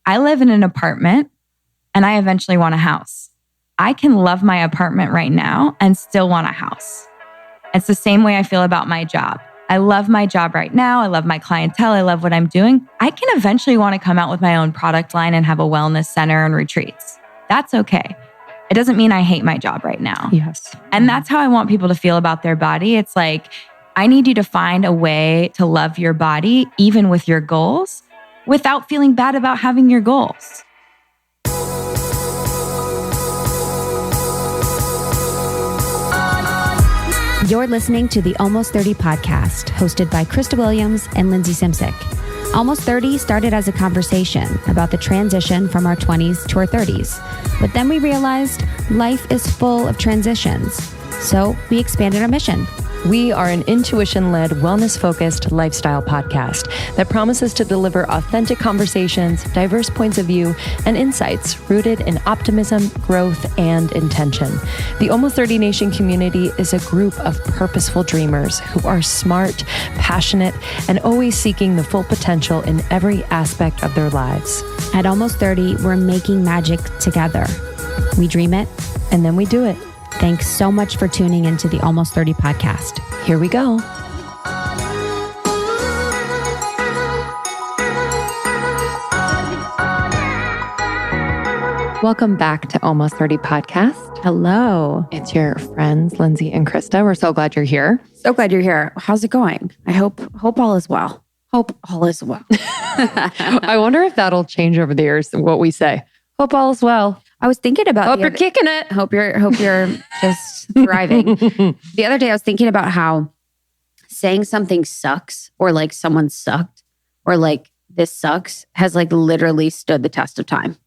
I live in an apartment and I eventually want a house. I can love my apartment right now and still want a house. It's the same way I feel about my job. I love my job right now. I love my clientele. I love what I'm doing. I can eventually want to come out with my own product line and have a wellness center and retreats. That's okay. It doesn't mean I hate my job right now. Yes. And that's how I want people to feel about their body. It's like, I need you to find a way to love your body, even with your goals, without feeling bad about having your goals. You're listening to the Almost 30 podcast, hosted by Krista Williams and Lindsay Simsick. Almost 30 started as a conversation about the transition from our 20s to our 30s. But then we realized life is full of transitions. So we expanded our mission. We are an intuition-led, wellness-focused lifestyle podcast that promises to deliver authentic conversations, diverse points of view, and insights rooted in optimism, growth, and intention. The Almost 30 Nation community is a group of purposeful dreamers who are smart, passionate, and always seeking the full potential in every aspect of their lives. At Almost 30, we're making magic together. We dream it, And then we do it. Thanks so much for tuning into the Almost 30 podcast. Here we go. Welcome back to Almost 30 podcast. Hello. It's your friends, Lindsay and Krista. We're so glad you're here. So glad you're here. How's it going? I hope all is well. Hope all is well. I wonder if that'll change over the years, what we say. Hope all is well. I was thinking about Hope you're kicking it. Hope you're just thriving. The other day I was thinking about how saying something sucks or like someone sucked or like this sucks has like literally stood the test of time.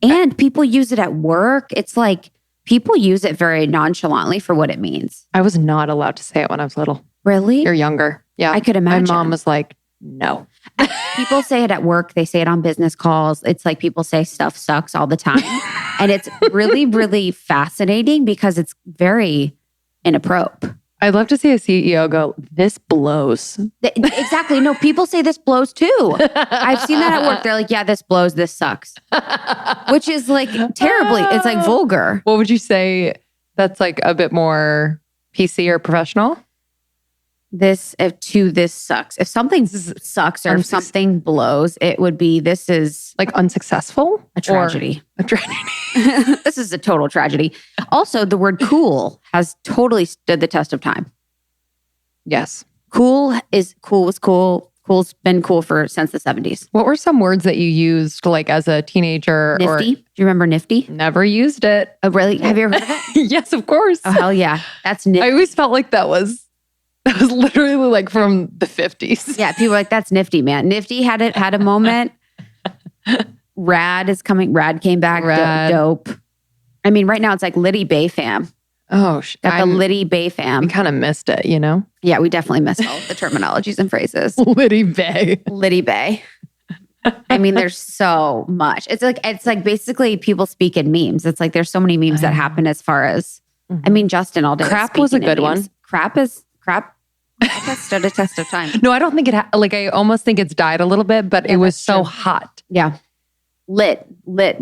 And people use it at work. It's like people use it very nonchalantly for what it means. I was not allowed to say it when I was little. Really? You're younger. Yeah. I could imagine. My mom was like, no. People say it at work. They say it on business calls. It's like people say stuff sucks all the time. And it's really, really fascinating because it's very inappropriate. I'd love to see a CEO go, this blows. Exactly. No, people say this blows too. I've seen that at work. They're like, yeah, this blows. This sucks. Which is like terribly, it's like vulgar. What would you say that's like a bit more PC or professional? This sucks. If something sucks or if something blows, it would be, this is like unsuccessful? A tragedy. A tragedy. This is a total tragedy. Also, the word cool has totally stood the test of time. Yes. Cool was cool. Cool's been cool since the 70s. What were some words that you used like as a teenager? Nifty. Do you remember nifty? Never used it. Oh, really? Have you ever heard of it? Yes, of course. Oh, hell yeah. That's nifty. I always felt like that was literally like from the 50s. Yeah, people were like, that's nifty, man. Nifty had a moment. Rad is coming. Rad came back. Rad. Dope. I mean, right now it's like Liddy Bay fam. Oh, Got the Liddy Bay fam. We kind of missed it, you know? Yeah, we definitely missed all of the terminologies and phrases. Liddy Bay. Liddy Bay. I mean, there's so much. It's like basically people speak in memes. It's like there's so many memes that happen as far as, I mean, Justin all day. Crap was a good one. Crap. That stood a test of time. No, I don't think I almost think it's died a little bit, but it was so hot. Yeah. Lit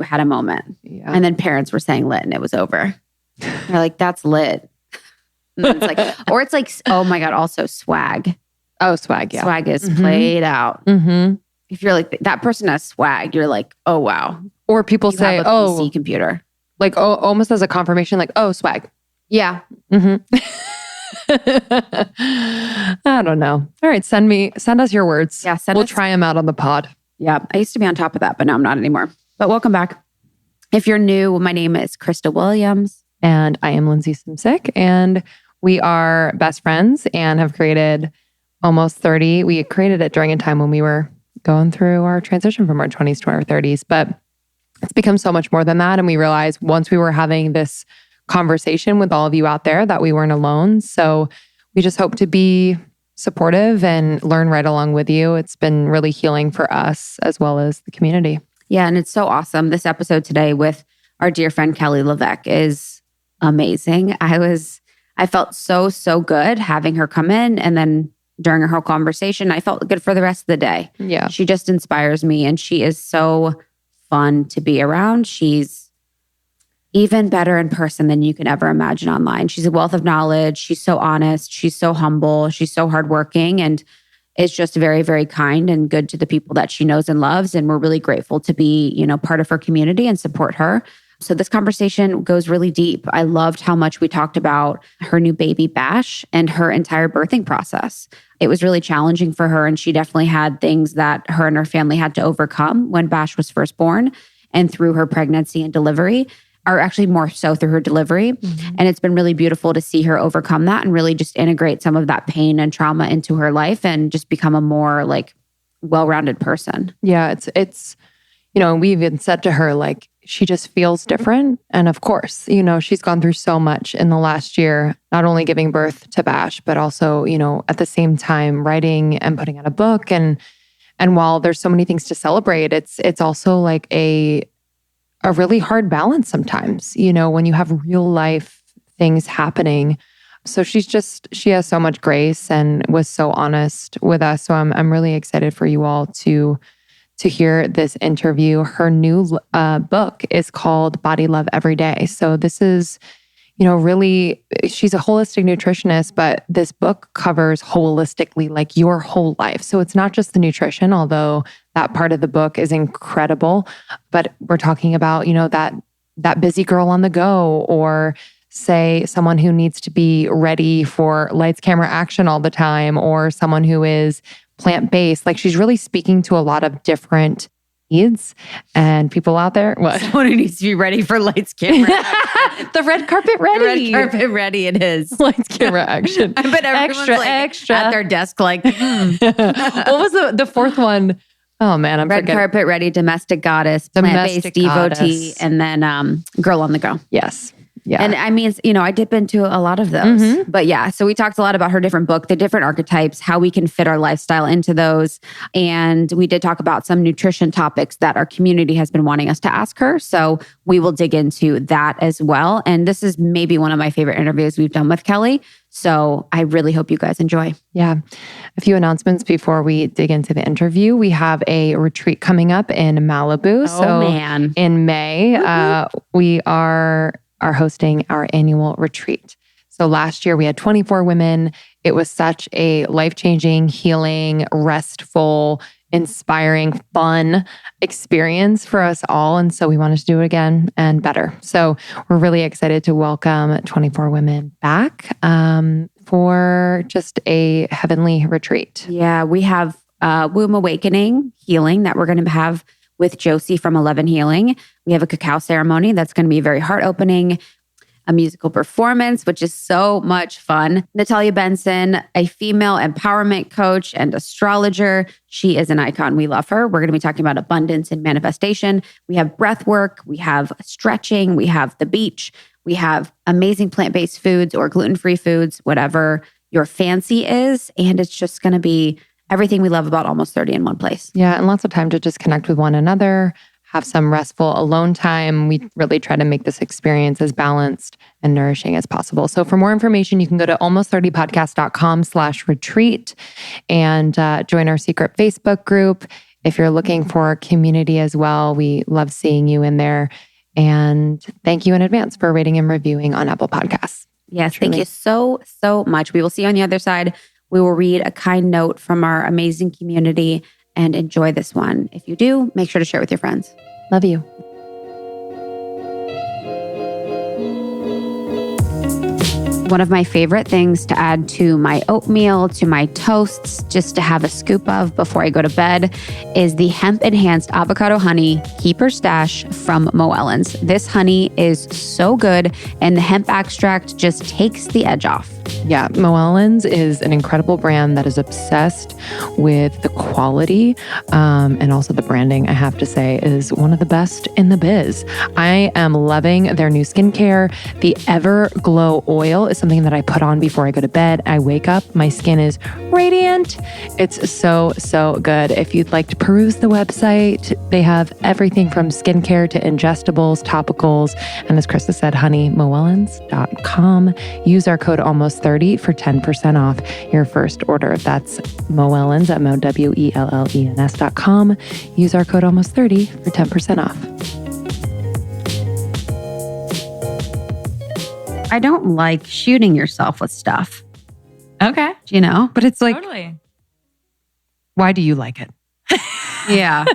had a moment. Yeah. And then parents were saying lit and it was over. They're like, that's lit. And then it's like, or it's like, oh my God, also swag. Oh, swag, yeah. Swag is played out. Mm-hmm. If you're like, that person has swag, you're like, oh wow. Or people You say, have a PC computer. like, oh, almost as a confirmation, like, oh, swag. Yeah. Mm-hmm. I don't know. All right, send us your words. Yeah, we'll try them out on the pod. Yeah, I used to be on top of that, but now I'm not anymore. But welcome back. If you're new, my name is Krista Williams. And I am Lindsay Simsick. And we are best friends and have created Almost 30. We created it during a time when we were going through our transition from our 20s to our 30s. But it's become so much more than that. And we realized once we were having this conversation with all of you out there that we weren't alone. So we just hope to be supportive and learn right along with you. It's been really healing for us as well as the community. Yeah, and it's so awesome. This episode today with our dear friend Kelly LeVeque is amazing. I felt so good having her come in, and then during our whole conversation, I felt good for the rest of the day. Yeah. She just inspires me, and she is so fun to be around. She's even better in person than you can ever imagine online. She's a wealth of knowledge. She's so honest. She's so humble. She's so hardworking and is just very, very kind and good to the people that she knows and loves. And we're really grateful to be, part of her community and support her. So this conversation goes really deep. I loved how much we talked about her new baby, Bash, and her entire birthing process. It was really challenging for her, and she definitely had things that her and her family had to overcome when Bash was first born and through her pregnancy and delivery, or actually more so through her delivery. Mm-hmm. And it's been really beautiful to see her overcome that and really just integrate some of that pain and trauma into her life and just become a more well-rounded person. Yeah, it's we even said to her, she just feels different. And of course, she's gone through so much in the last year, not only giving birth to Bash, but also, at the same time writing and putting out a book. And while there's so many things to celebrate, it's also a really hard balance sometimes, when you have real life things happening. So she has so much grace and was so honest with us. So I'm really excited for you all to hear this interview. Her new book is called Body Love Every Day. So this is, really, she's a holistic nutritionist, but this book covers holistically, your whole life. So it's not just the nutrition, although that part of the book is incredible, but we're talking about, that busy girl on the go, or say someone who needs to be ready for lights, camera, action all the time, or someone who is plant-based. She's really speaking to a lot of different needs and people out there. What? Someone who needs to be ready for lights, camera, action. The red carpet ready. The red carpet ready it is. Lights, camera, action. But everyone's extra. At their desk What was the fourth one? Oh man, I'm red carpet ready, domestic goddess, plant-based devotee, and then girl on the go. Yes. Yeah. And I mean, I dip into a lot of those. Mm-hmm. But yeah, so we talked a lot about her different book, the different archetypes, how we can fit our lifestyle into those. And we did talk about some nutrition topics that our community has been wanting us to ask her. So we will dig into that as well. And this is maybe one of my favorite interviews we've done with Kelly. So I really hope you guys enjoy. Yeah. A few announcements before we dig into the interview. We have a retreat coming up in Malibu. Man. In May, we are hosting our annual retreat. So last year we had 24 women. It was such a life-changing, healing, restful, inspiring, fun experience for us all. And so we wanted to do it again and better. So we're really excited to welcome 24 women back for just a heavenly retreat. Yeah, we have Womb Awakening Healing that we're going to have with Josie from 11 Healing. We have a cacao ceremony that's going to be very heart-opening, a musical performance, which is so much fun. Natalia Benson, a female empowerment coach and astrologer. She is an icon. We love her. We're going to be talking about abundance and manifestation. We have breath work. We have stretching. We have the beach. We have amazing plant-based foods or gluten-free foods, whatever your fancy is. And it's just going to be everything we love about Almost 30 in one place. Yeah, and lots of time to just connect with one another, have some restful alone time. We really try to make this experience as balanced and nourishing as possible. So for more information, you can go to almost30podcast.com/retreat and join our secret Facebook group. If you're looking for a community as well, we love seeing you in there. And thank you in advance for rating and reviewing on Apple Podcasts. Yes, truly. Thank you so, so much. We will see you on the other side. We will read a kind note from our amazing community and enjoy this one. If you do, make sure to share with your friends. Love you. One of my favorite things to add to my oatmeal, to my toasts, just to have a scoop of before I go to bed, is the hemp-enhanced avocado honey keeper stash from Moellons. This honey is so good, and the hemp extract just takes the edge off. Yeah, Moellons is an incredible brand that is obsessed with the quality and also the branding, I have to say, is one of the best in the biz. I am loving their new skincare. The Everglow oil is something that I put on before I go to bed. I wake up, my skin is radiant. It's so, so good. If you'd like to peruse the website, they have everything from skincare to ingestibles, topicals, and as Krista said, honey, Moellons.com. Use our code almost almost 30 for 10% off your first order. That's Moellens at MoWellens.com. Use our code almost 30 for 10% off. I don't like shooting yourself with stuff, Okay. you know? But it's like, Totally. why do you like it? Yeah.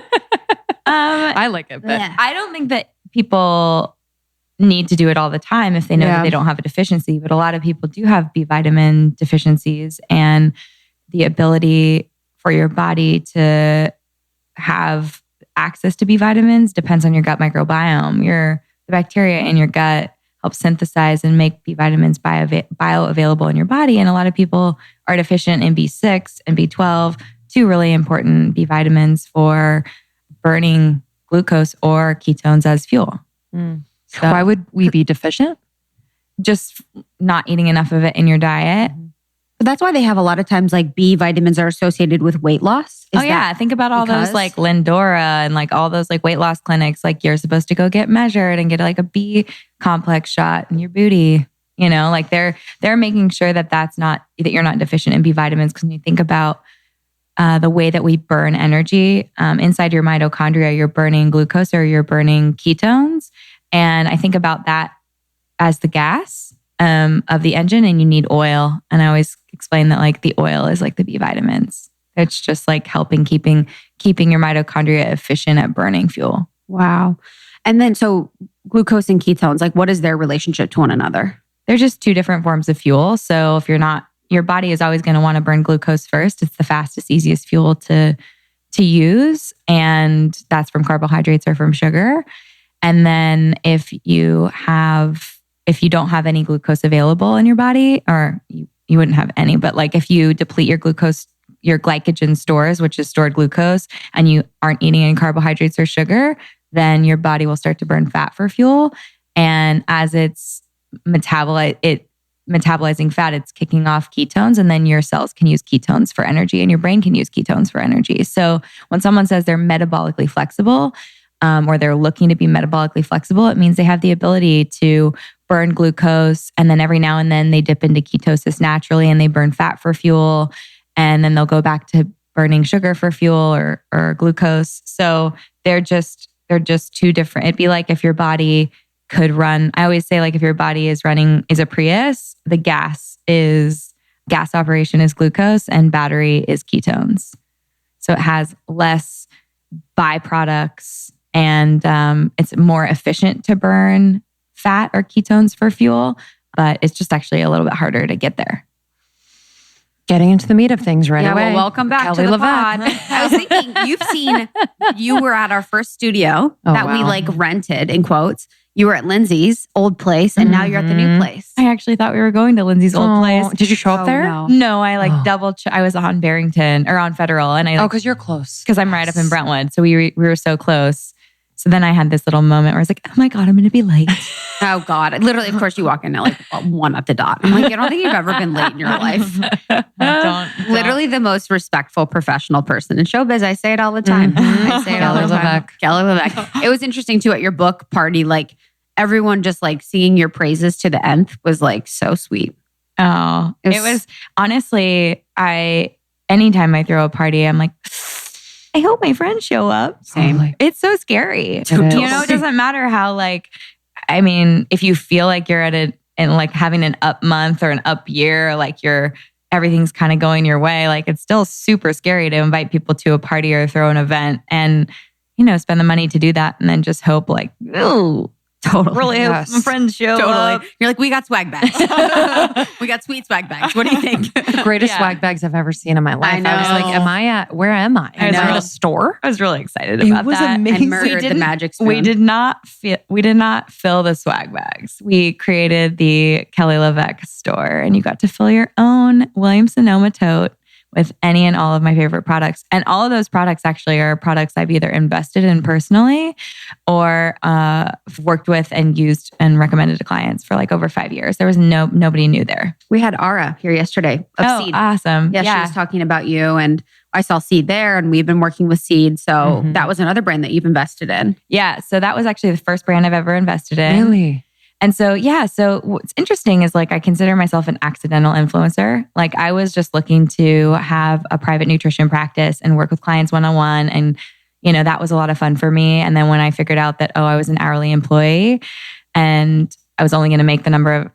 I like it, but I don't think that people need to do it all the time if they know that they don't have a deficiency. But a lot of people do have B vitamin deficiencies, and the ability for your body to have access to B vitamins depends on your gut microbiome. The bacteria in your gut help synthesize and make B vitamins bioavailable in your body. And a lot of people are deficient in B6 and B12, two really important B vitamins for burning glucose or ketones as fuel. So why would we be deficient? just not eating enough of it in your diet. But that's why they have a lot of times like B vitamins are associated with weight loss. Think about all those like Lindora and like all those like weight loss clinics. Like you're supposed to go get measured and get like a B complex shot in your booty. You know, like they're making sure that that you're not deficient in B vitamins. Because when you think about the way that we burn energy inside your mitochondria, you're burning glucose or you're burning ketones. And I think about that as the gas of the engine, and you need oil. And I always explain that like the oil is like the B vitamins. It's just like helping keeping your mitochondria efficient at burning fuel. Wow. And then so glucose and ketones, like what is their relationship to one another? They're just two different forms of fuel. So if your body is always going to want to burn glucose first. It's the fastest, easiest fuel to use. And that's from carbohydrates or from sugar. And then if you don't have any glucose available in your body, or you wouldn't have any, but like if you deplete your glycogen stores, which is stored glucose, and you aren't eating any carbohydrates or sugar, then your body will start to burn fat for fuel. And as it's metabolizing fat, it's kicking off ketones, and then your cells can use ketones for energy and your brain can use ketones for energy. So when someone says they're metabolically flexible, or they're looking to be metabolically flexible, it means they have the ability to burn glucose, and then every now and then they dip into ketosis naturally and they burn fat for fuel, and then they'll go back to burning sugar for fuel or glucose. So they're just two different. It'd be like if your body could run, I always say like if your body is a Prius, the gas operation is glucose and battery is ketones. So it has less byproducts and it's more efficient to burn fat or ketones for fuel, but it's just actually a little bit harder to get there. Getting into the meat of things right away. Well, welcome back Kelly to the LeVeque. pod. I was thinking, you were at our first studio we like rented, in quotes. You were at Lindsay's old place, and now you're at the new place. I actually thought we were going to Lindsay's old place. Did you show up there? No, I like I was on Barrington or on Federal, and because you're close. Because I'm right up in Brentwood, so we were so close. So then I had this little moment where I was like, oh my God, I'm going to be late. Oh God. Literally, of course, you walk in at like 1 at the dot. I'm like, I don't think you've ever been late in your life. Literally the most respectful professional person in showbiz. I say it all the time. I say it all the time. Kelly LeVeque. It was interesting too at your book party, like everyone just like singing your praises to the nth was like so sweet. Oh, it was honestly, anytime I throw a party, I'm like, I hope my friends show up. Same. Totally. It's so scary. It doesn't matter how if you feel like you're and like having an up month or an up year, like everything's kind of going your way. Like it's still super scary to invite people to a party or throw an event and, spend the money to do that. And then just hope like, ooh, totally. Really hope my friends show up. You're like, we got swag bags. We got sweet swag bags. What do you think? The greatest swag bags I've ever seen in my life. I know. I was like, where am I? Am I in a store? I was really excited about that. It was amazing. And murdered the magic spoon. We did not fill the swag bags. We created the Kelly LeVeque store, and you got to fill your own Williams-Sonoma tote with any and all of my favorite products. And all of those products actually are products I've either invested in personally or worked with and used and recommended to clients for like over 5 years. There was nobody new there. We had Ara here yesterday of Seed. Awesome. Yeah, she was talking about you, and I saw Seed there, and we've been working with Seed. So that was another brand that you've invested in. Yeah. So that was actually the first brand I've ever invested in. Really? And so, so what's interesting is like, I consider myself an accidental influencer. Like I was just looking to have a private nutrition practice and work with clients one-on-one. And, that was a lot of fun for me. And then when I figured out that, I was an hourly employee and I was only going to make the number of,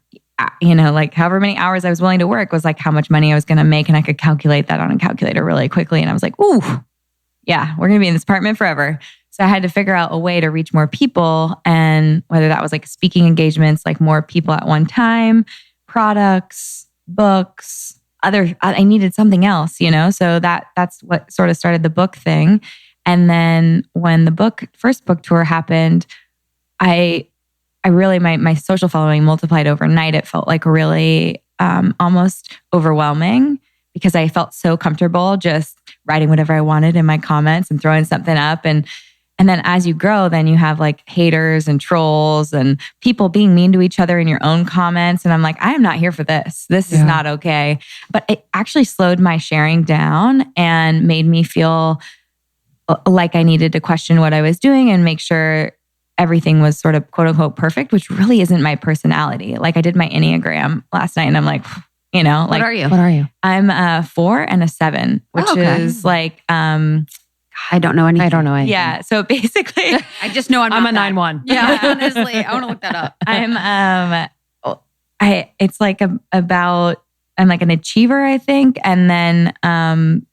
like however many hours I was willing to work was like how much money I was going to make. And I could calculate that on a calculator really quickly. And I was like, ooh, yeah, we're going to be in this apartment forever. So I had to figure out a way to reach more people, and whether that was like speaking engagements, like more people at one time, products, books, I needed something else, So that's what sort of started the book thing. And then when the first book tour happened, I really, my social following multiplied overnight. It felt like really almost overwhelming because I felt so comfortable just writing whatever I wanted in my comments and throwing something up. And then as you grow, then you have like haters and trolls and people being mean to each other in your own comments. And I'm like, I am not here for this. This is not okay. But it actually slowed my sharing down and made me feel like I needed to question what I was doing and make sure everything was sort of quote unquote perfect, which really isn't my personality. Like I did my Enneagram last night and I'm like, what are you? What are you? I'm a 4 and a 7, which is like, I don't know anything. Yeah. So basically, I just know I'm a 9-1. Yeah, honestly, I want to look that up. It's like I'm like an achiever, I think, and then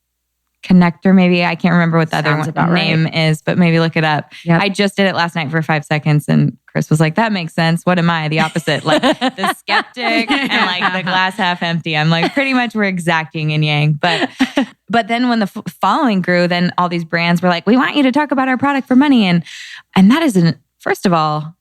connector. Maybe I can't remember what the other name is, but maybe look it up. Yep. I just did it last night for 5 seconds, and Chris was like, "That makes sense. What am I? The opposite, like the skeptic and like the glass half empty." I'm like, pretty much we're exact yin and yang, But then when the following grew, then all these brands were like, "We want you to talk about our product for money." And that isn't, first of all,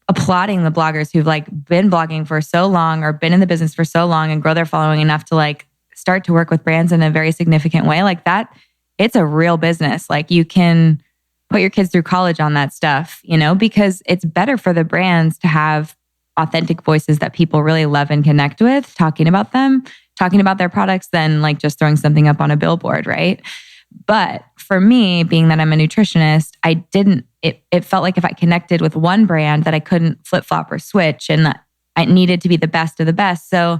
applauding the bloggers who've like been blogging for so long or been in the business for so long and grow their following enough to like start to work with brands in a very significant way. Like that, it's a real business. Like you can put your kids through college on that stuff, because it's better for the brands to have authentic voices that people really love and connect with, talking about them, talking about their products than like just throwing something up on a billboard, right? But for me, being that I'm a nutritionist, it felt like if I connected with one brand that I couldn't flip-flop or switch, and that I needed to be the best of the best. So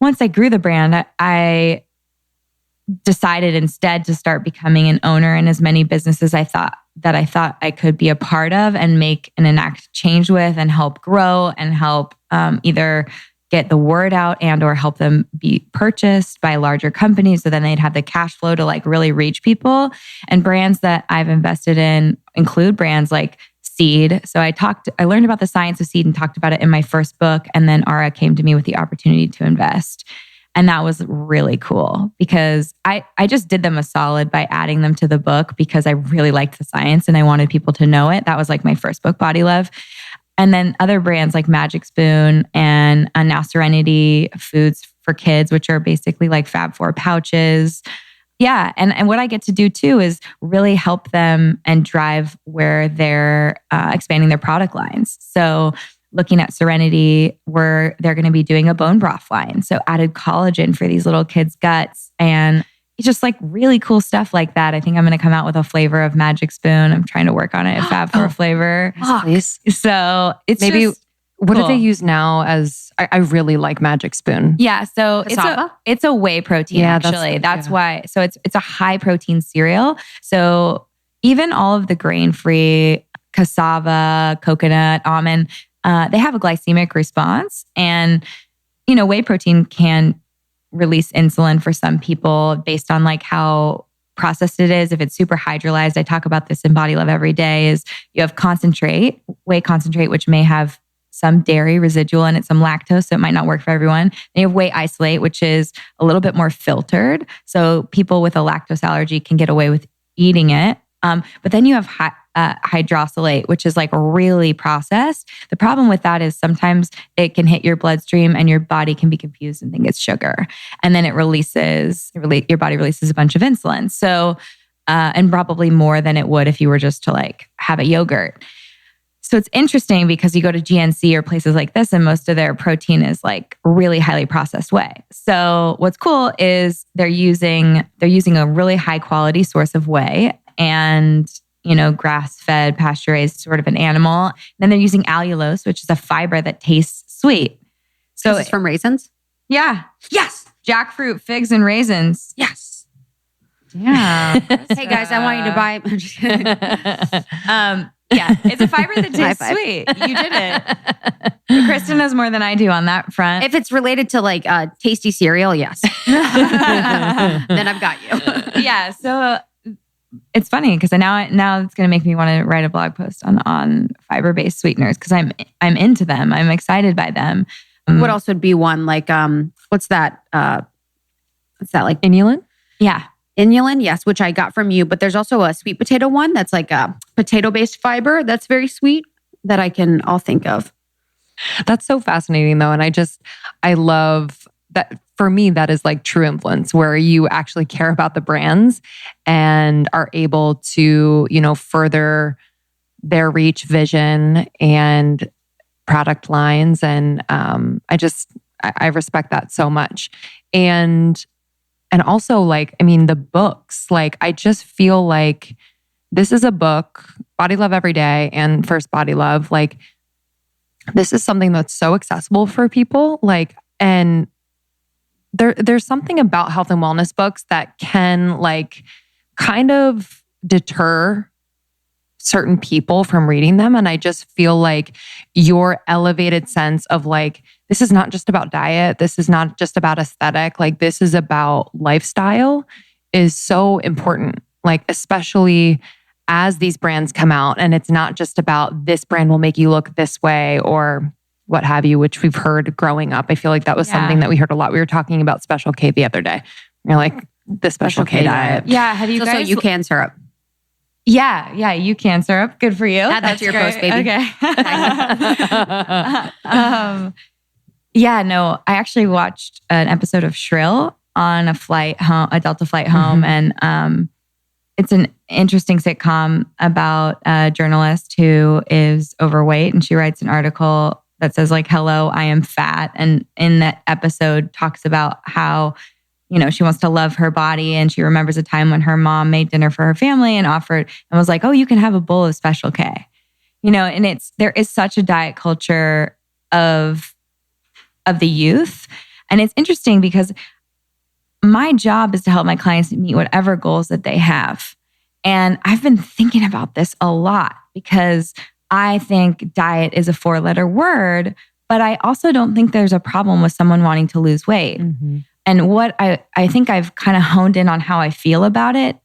once I grew the brand, I decided instead to start becoming an owner in as many businesses I thought I could be a part of and make and enact change with and help grow and help either get the word out and or help them be purchased by larger companies so then they'd have the cash flow to like really reach people. And brands that I've invested in include brands like seed. So I learned about the science of seed and talked about it in my first book. And then Ara came to me with the opportunity to invest. And that was really cool because I just did them a solid by adding them to the book because I really liked the science and I wanted people to know it. That was like my first book, Body Love. And then other brands like Magic Spoon and now Serenity Foods for Kids, which are basically like Fab 4 pouches. Yeah. And what I get to do too is really help them and drive where they're expanding their product lines. So looking at Serenity, where they're going to be doing a bone broth line. So added collagen for these little kids' guts and it's just like really cool stuff like that. I think I'm going to come out with a flavor of Magic Spoon. I'm trying to work on it, a Fab 4 flavor. Please. So it's maybe just what cool. do they use now as, I really like Magic Spoon. Yeah. So Cassava? it's a whey protein actually. That's why. So it's a high protein cereal. So even all of the grain-free cassava, coconut, almond, they have a glycemic response. And, whey protein can release insulin for some people based on like how processed it is. If it's super hydrolyzed, I talk about this in Body Love every day, is you have whey concentrate, which may have some dairy residual in it, some lactose, so it might not work for everyone. Then you have whey isolate, which is a little bit more filtered. So people with a lactose allergy can get away with eating it. But then you have hydrolysate, which is like really processed. The problem with that is sometimes it can hit your bloodstream and your body can be confused and think it's sugar. And then your body releases a bunch of insulin. So, and probably more than it would if you were just to like have a yogurt. So it's interesting because you go to GNC or places like this and most of their protein is like really highly processed whey. So what's cool is they're using a really high quality source of whey and grass-fed, pasture-raised sort of an animal. Then they're using allulose, which is a fiber that tastes sweet. So This is from raisins? yeah. Yes. Jackfruit, figs, and raisins. Yes. Yeah. Hey guys, I want you to buy. I'm just kidding. Yeah, it's a fiber that High tastes five. sweet. You did it. Kristen knows more than I do on that front. If it's related to like tasty cereal, yes. Then I've got you. Yeah, so it's funny because now it's going to make me want to write a blog post on fiber-based sweeteners because I'm into them. I'm excited by them. What else would be one? Like, what's that? What's that like? Inulin? Yeah. Inulin, yes, which I got from you. But there's also a sweet potato one that's like a potato-based fiber that's very sweet that I'll think of. That's so fascinating though. And I love that. For me, that is like true influence where you actually care about the brands and are able to, further their reach, vision, and product lines. And I respect that so much. And also the books, I just feel like this is a book, Body Love Every Day and First Body Love. This is something that's so accessible for people. And there's something about health and wellness books that can kind of deter certain people from reading them. And I just feel like your elevated sense of this is not just about diet. This is not just about aesthetic. This is about lifestyle is so important. Especially as these brands come out and it's not just about this brand will make you look this way or what have you, which we've heard growing up. I feel like that was something that we heard a lot. We were talking about Special K the other day. You're like, the Special K diet. Yeah. Have you It's guys... also UCAN syrup. Yeah, UCAN syrup. Good for you. Add that to your post, baby. Okay. I actually watched an episode of Shrill on a flight home, a Delta flight home, and it's an interesting sitcom about a journalist who is overweight, and she writes an article that says hello, I am fat. And in that episode talks about how, she wants to love her body. And she remembers a time when her mom made dinner for her family and offered and was like, oh, you can have a bowl of Special K, and there is such a diet culture of the youth. And it's interesting because my job is to help my clients meet whatever goals that they have. And I've been thinking about this a lot because I think diet is a 4-letter word, but I also don't think there's a problem with someone wanting to lose weight. Mm-hmm. And what I think I've kind of honed in on how I feel about it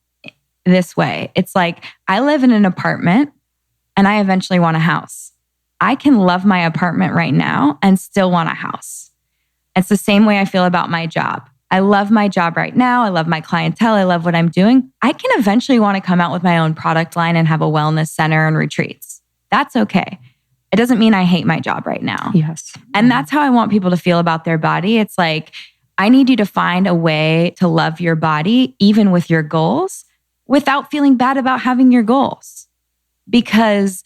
this way. It's I live in an apartment and I eventually want a house. I can love my apartment right now and still want a house. It's the same way I feel about my job. I love my job right now. I love my clientele. I love what I'm doing. I can eventually want to come out with my own product line and have a wellness center and retreats. That's okay. It doesn't mean I hate my job right now. Yes. And that's how I want people to feel about their body. It's I need you to find a way to love your body, even with your goals, without feeling bad about having your goals. Because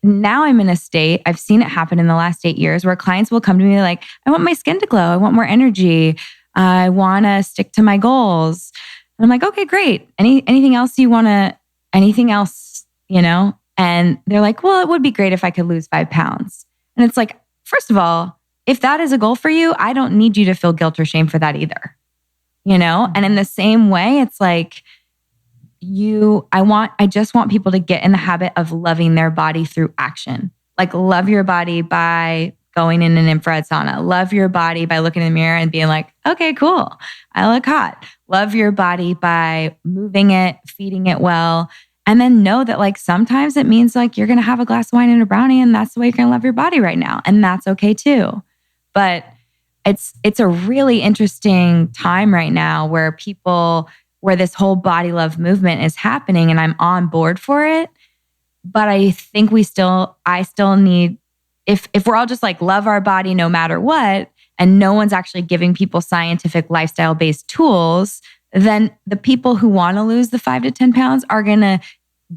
now I'm in a state, I've seen it happen in the last 8 years where clients will come to me I want my skin to glow. I want more energy. I want to stick to my goals. And I'm like, okay, great. Anything else you want to, anything else, And they're like, well, it would be great if I could lose 5 pounds. And it's first of all, if that is a goal for you, I don't need you to feel guilt or shame for that either. And in the same way, it's I just want people to get in the habit of loving their body through action. Love your body by going in an infrared sauna. Love your body by looking in the mirror and being okay, cool. I look hot. Love your body by moving it, feeding it well. And then know that sometimes it means you're going to have a glass of wine and a brownie and that's the way you're going to love your body right now. And that's okay too. But it's a really interesting time right now where this whole body love movement is happening and I'm on board for it. But I think I still need, if we're all just love our body no matter what, and no one's actually giving people scientific lifestyle-based tools, then the people who want to lose the 5 to 10 pounds are going to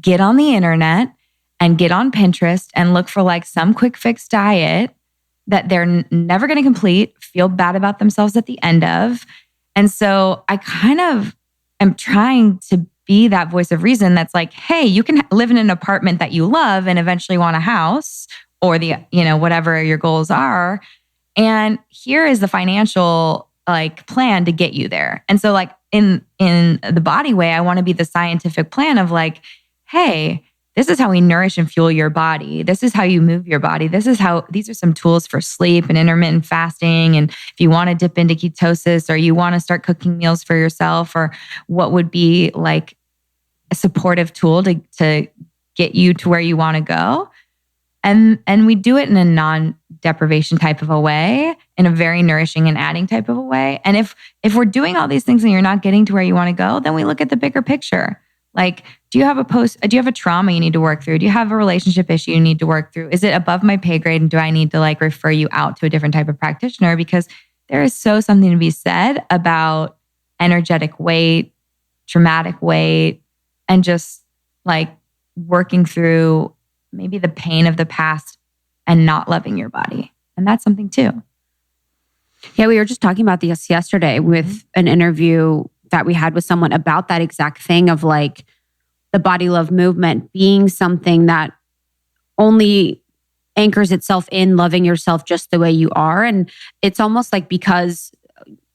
get on the internet and get on Pinterest and look for some quick fix diet that they're never going to complete, feel bad about themselves at the end of. And so I kind of am trying to be that voice of reason that's like, hey, you can live in an apartment that you love and eventually want a house or whatever your goals are. And here is the financial like plan to get you there. And so like in the body way, I want to be the scientific plan of like, hey, this is how we nourish and fuel your body. This is how you move your body. These are some tools for sleep and intermittent fasting. And if you want to dip into ketosis or you want to start cooking meals for yourself, or what would be like a supportive tool to get you to where you want to go. And we do it in a non-deprivation type of a way, in a very nourishing and adding type of a way. And if we're doing all these things and you're not getting to where you want to go, then we look at the bigger picture. Like, do you have a trauma you need to work through? Do you have a relationship issue you need to work through? Is it above my pay grade? And do I need to like refer you out to a different type of practitioner? Because there is something to be said about energetic weight, traumatic weight, and just like working through maybe the pain of the past and not loving your body. And that's something too. Yeah, we were just talking about this yesterday with an interview that we had with someone about that exact thing of like the body love movement being something that only anchors itself in loving yourself just the way you are. And it's almost like because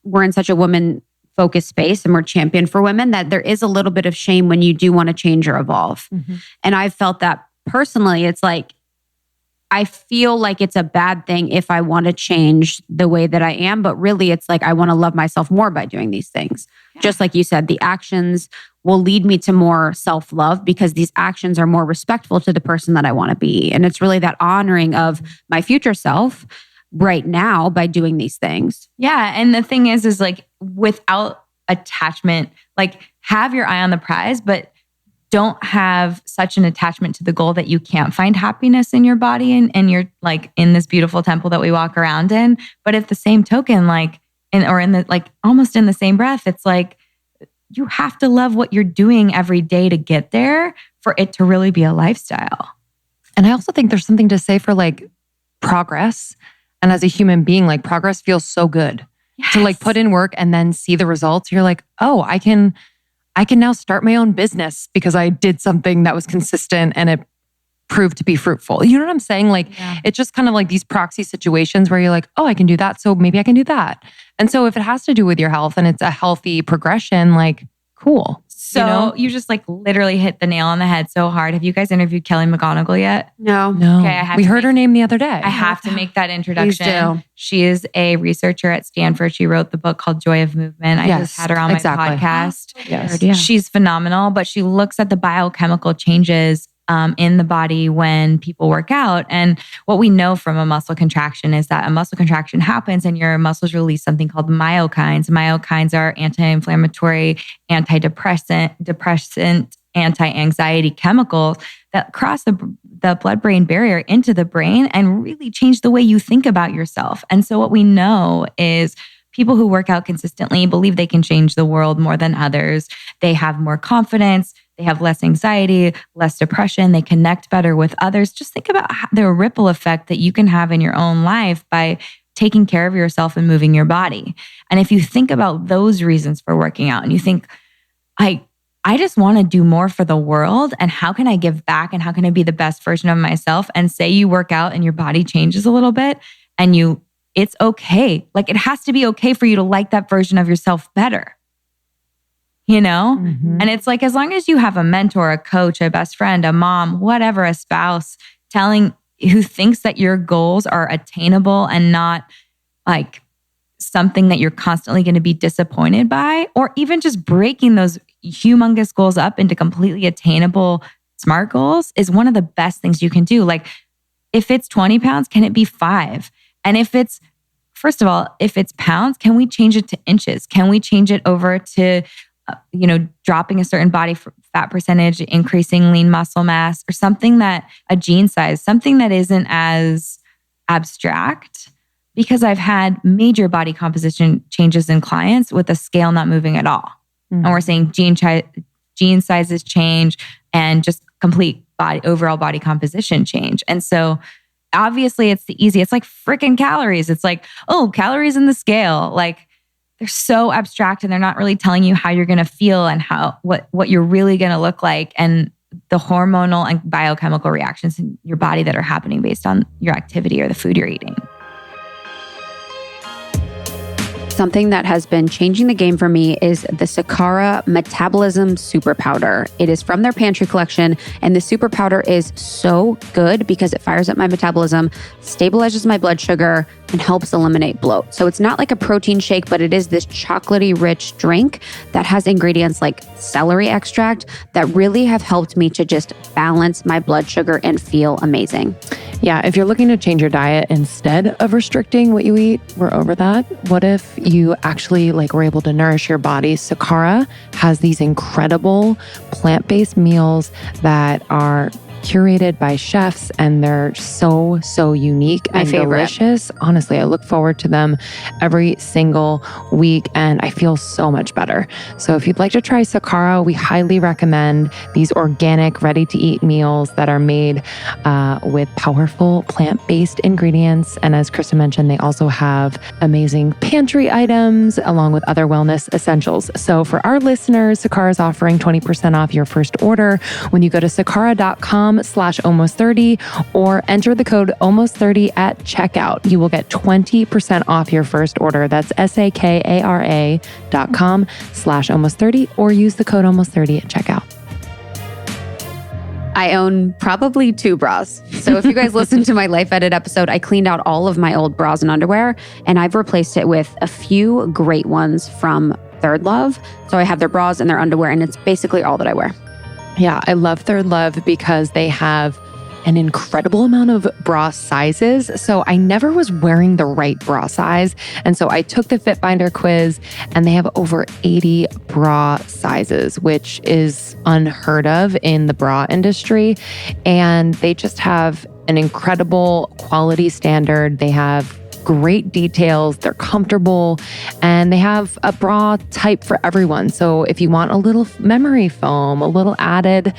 we're in such a woman-focused space and we're championed for women, that there is a little bit of shame when you do want to change or evolve. Mm-hmm. And I've felt that personally. It's like, I feel like it's a bad thing if I want to change the way that I am, but really it's like I want to love myself more by doing these things. Yeah. Just like you said, the actions will lead me to more self-love because these actions are more respectful to the person that I want to be. And it's really that honoring of my future self right now by doing these things. Yeah. And the thing is like without attachment, like have your eye on the prize, but don't have such an attachment to the goal that you can't find happiness in your body and you're like in this beautiful temple that we walk around in. But at the same token, almost in the same breath, it's like you have to love what you're doing every day to get there for it to really be a lifestyle. And I also think there's something to say for like progress. And as a human being, like progress feels so good. Yes. To like put in work and then see the results. You're like, oh, I can now start my own business because I did something that was consistent and it proved to be fruitful. You know what I'm saying? Like, It's just kind of like these proxy situations where you're like, oh, I can do that. So maybe I can do that. And so if it has to do with your health and it's a healthy progression, like, cool. So you just like literally hit the nail on the head so hard. Have you guys interviewed Kelly McGonigal yet? No. Okay, we heard her name the other day. I have to make that introduction. Please do. She is a researcher at Stanford. She wrote the book called Joy of Movement. I just had her on my podcast. Yes. Yeah. She's phenomenal, but she looks at the biochemical changes in the body when people work out. And what we know from a muscle contraction is that a muscle contraction happens and your muscles release something called myokines. Myokines are anti-inflammatory, antidepressant, anti-anxiety chemicals that cross the blood-brain barrier into the brain and really change the way you think about yourself. And so what we know is people who work out consistently believe they can change the world more than others. They have more confidence. They have less anxiety, less depression. They connect better with others. Just think about the ripple effect that you can have in your own life by taking care of yourself and moving your body. And if you think about those reasons for working out and you think, I just want to do more for the world and how can I give back and how can I be the best version of myself? And say you work out and your body changes a little bit and it's okay. Like it has to be okay for you to like that version of yourself better. You know? Mm-hmm. And it's like, as long as you have a mentor, a coach, a best friend, a mom, whatever, a spouse who thinks that your goals are attainable and not like something that you're constantly going to be disappointed by, or even just breaking those humongous goals up into completely attainable SMART goals is one of the best things you can do. Like if it's 20 pounds, can it be 5? And first of all, if it's pounds, can we change it to inches? Can we change it over to dropping a certain body fat percentage, increasing lean muscle mass, or something a gene size, something that isn't as abstract? Because I've had major body composition changes in clients with the scale not moving at all. Mm-hmm. And we're saying gene sizes change and just complete overall body composition change. And so obviously it's the easy. It's like freaking calories. It's like, oh, calories in the scale. Like, they're so abstract and they're not really telling you how you're going to feel and what you're really going to look like, and the hormonal and biochemical reactions in your body that are happening based on your activity or the food you're eating. Something that has been changing the game for me is the Saqqara Metabolism Super Powder. It is from their pantry collection, and the super powder is so good because it fires up my metabolism, stabilizes my blood sugar, and helps eliminate bloat. So it's not like a protein shake, but it is this chocolatey rich drink that has ingredients like celery extract that really have helped me to just balance my blood sugar and feel amazing. Yeah, if you're looking to change your diet instead of restricting what you eat, we're over that. What if you actually were able to nourish your body? Saqqara has these incredible plant-based meals that are curated by chefs, and they're so unique and delicious. Honestly, I look forward to them every single week, and I feel so much better. So if you'd like to try Saqqara, we highly recommend these organic, ready-to-eat meals that are made with powerful plant-based ingredients. And as Krista mentioned, they also have amazing pantry items along with other wellness essentials. So for our listeners, Saqqara is offering 20% off your first order when you go to saqqara.com/almost30 or enter the code almost30 at checkout. You will get 20% off your first order. That's saqqara.com/almost30 or use the code almost30 at checkout. I own probably 2 bras. So if you guys listen to my Life Edit episode, I cleaned out all of my old bras and underwear, and I've replaced it with a few great ones from Third Love. So I have their bras and their underwear, and it's basically all that I wear. Yeah, I love Third Love because they have an incredible amount of bra sizes. So I never was wearing the right bra size. And so I took the Fit Finder quiz, and they have over 80 bra sizes, which is unheard of in the bra industry. And they just have an incredible quality standard. They have great details, they're comfortable, and they have a bra type for everyone. So if you want a little memory foam, a little added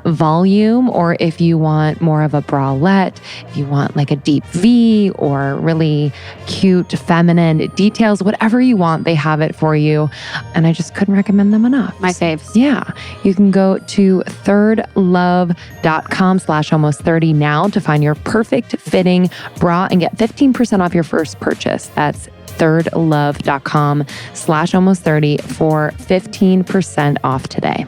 volume, or if you want more of a bralette, if you want a deep V or really cute feminine details, whatever you want, they have it for you. And I just couldn't recommend them enough. My faves. Yeah. You can go to thirdlove.com/almost30 now to find your perfect fitting bra and get 15% off your first purchase. That's thirdlove.com/almost30 for 15% off today.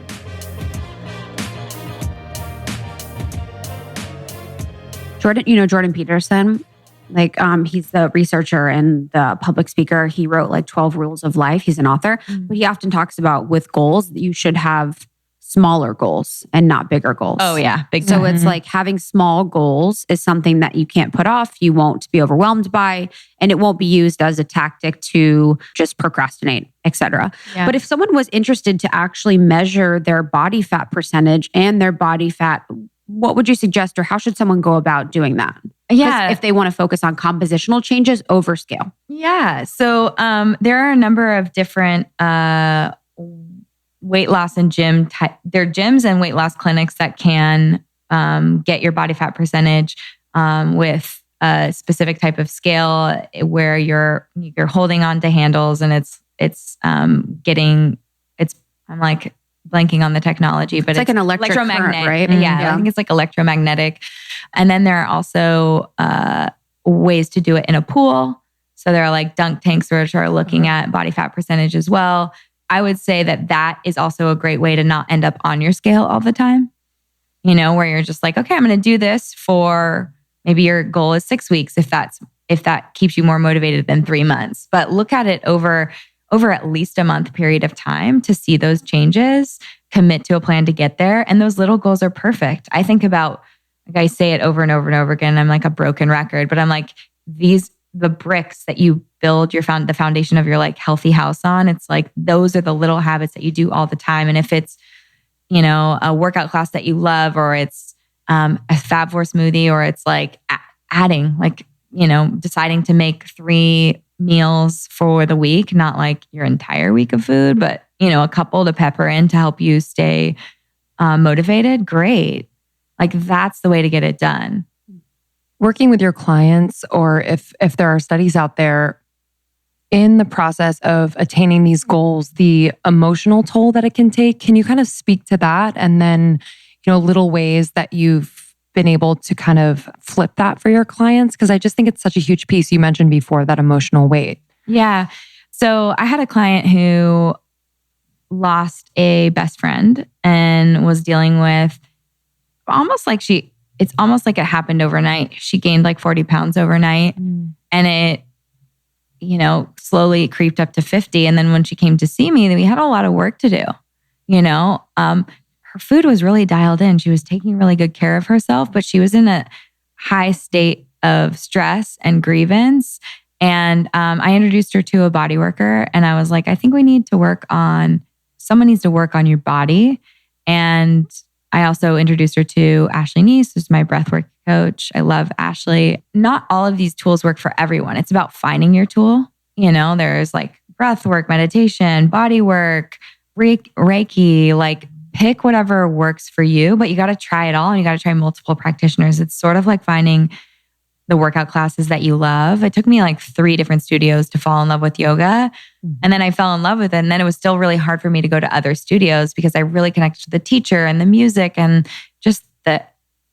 Jordan Peterson, he's the researcher and the public speaker. He wrote 12 Rules of Life. He's an author, but he often talks about with goals that you should have smaller goals and not bigger goals. Oh yeah. Big So time. it's having small goals is something that you can't put off. You won't be overwhelmed by, and it won't be used as a tactic to just procrastinate, etc. Yeah. But if someone was interested to actually measure their body fat percentage and their body fat, what would you suggest, or how should someone go about doing that? Yeah. If they want to focus on compositional changes over scale. Yeah. So there are a number of different weight loss and there are gyms and weight loss clinics that can get your body fat percentage with a specific type of scale where you're holding on to handles, and I'm blanking on the technology, but it's an electromagnetic current, right? Yeah, I think it's electromagnetic. And then there are also ways to do it in a pool. So there are dunk tanks which are looking at body fat percentage as well. I would say that is also a great way to not end up on your scale all the time. Where you're just okay, I'm going to do this for, maybe your goal is 6 weeks if that keeps you more motivated than 3 months. But look at it over at least a month period of time to see those changes, commit to a plan to get there. And those little goals are perfect. I think about, I say it over and over and over again. I'm a broken record, but I'm the bricks that you build the foundation of your healthy house on. It's those are the little habits that you do all the time. And if it's, a workout class that you love, or it's a Fab Four smoothie, or it's adding, deciding to make 3 meals for the week, not your entire week of food, but a couple to pepper in to help you stay motivated. Great. That's the way to get it done. Working with your clients, or if there are studies out there, in the process of attaining these goals, the emotional toll that it can take. Can you kind of speak to that? And then, little ways that you've been able to kind of flip that for your clients? Because I just think it's such a huge piece. You mentioned before that emotional weight. Yeah. So I had a client who lost a best friend and was dealing with it's almost like it happened overnight. She gained like 40 pounds overnight and it, slowly creeped up to 50. And then when she came to see me, we had a lot of work to do, her food was really dialed in. She was taking really good care of herself, but she was in a high state of stress and grievance. And I introduced her to a body worker and I was like, I think someone needs to work on your body. And I also introduced her to Ashley Neese, who's my breathwork coach. I love Ashley. Not all of these tools work for everyone. It's about finding your tool. There's like breathwork, meditation, body work, Reiki, like pick whatever works for you, but you got to try it all and you got to try multiple practitioners. It's sort of like finding the workout classes that you love. It took me like 3 different studios to fall in love with yoga. And then I fell in love with it. And then it was still really hard for me to go to other studios because I really connected to the teacher and the music and just the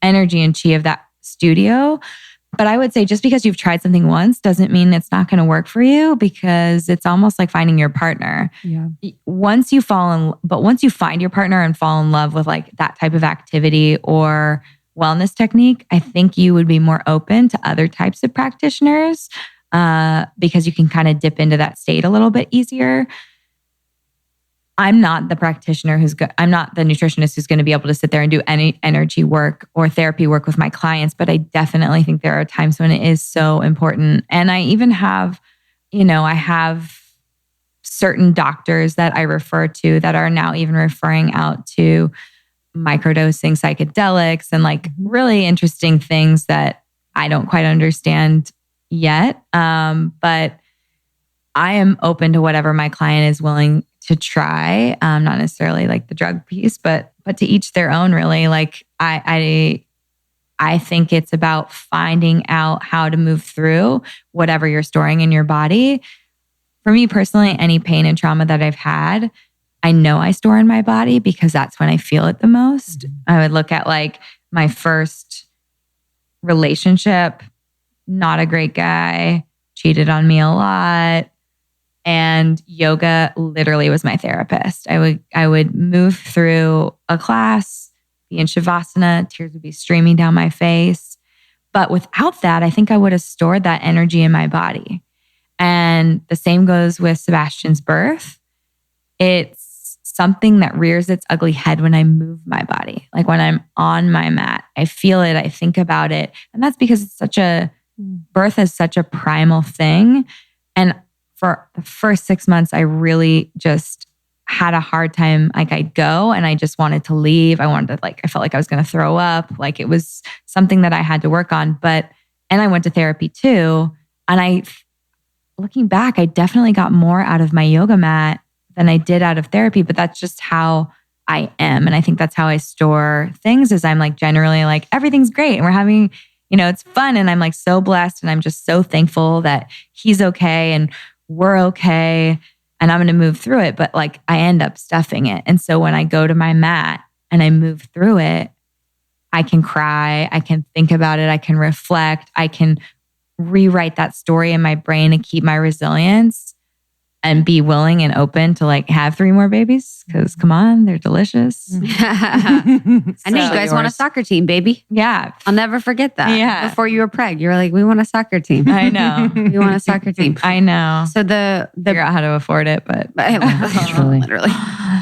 energy and chi of that studio. But I would say just because you've tried something once doesn't mean it's not going to work for you, because it's almost like finding your partner. Yeah. Once you find your partner and fall in love with like that type of activity or wellness technique, I think you would be more open to other types of practitioners because you can kind of dip into that state a little bit easier. I'm not the practitioner I'm not the nutritionist who's going to be able to sit there and do any energy work or therapy work with my clients, but I definitely think there are times when it is so important. And I even have, I have certain doctors that I refer to that are now even referring out to microdosing psychedelics and like really interesting things that I don't quite understand yet. But I am open to whatever my client is willing to try. Not necessarily like the drug piece, but to each their own, really. Like I think it's about finding out how to move through whatever you're storing in your body. For me personally, any pain and trauma that I've had, I know I store in my body because that's when I feel it the most. Mm-hmm. I would look at like my first relationship, not a great guy, cheated on me a lot. And yoga literally was my therapist. I would move through a class, be in Shavasana, tears would be streaming down my face. But without that, I think I would have stored that energy in my body. And the same goes with Sebastian's birth. It's something that rears its ugly head when I move my body. Like when I'm on my mat, I feel it, I think about it. And that's because birth is such a primal thing. And for the first 6 months, I really just had a hard time. Like I'd go and I just wanted to leave. I felt like I was going to throw up. Like it was something that I had to work on. And I went to therapy too. And looking back, I definitely got more out of my yoga mat than I did out of therapy, but that's just how I am. And I think that's how I store things is I'm like generally like everything's great and we're having, it's fun. And I'm like so blessed and I'm just so thankful that he's okay and we're okay and I'm going to move through it. But like I end up stuffing it. And so when I go to my mat and I move through it, I can cry, I can think about it, I can reflect, I can rewrite that story in my brain and keep my resilience and be willing and open to like have 3 more babies. Cause come on, they're delicious. I know you guys want a soccer team, baby. Yeah. I'll never forget that. Yeah. Before you were preg, you were like, we want a soccer team. I know. We want a soccer team. I know. So figure out how to afford it, but literally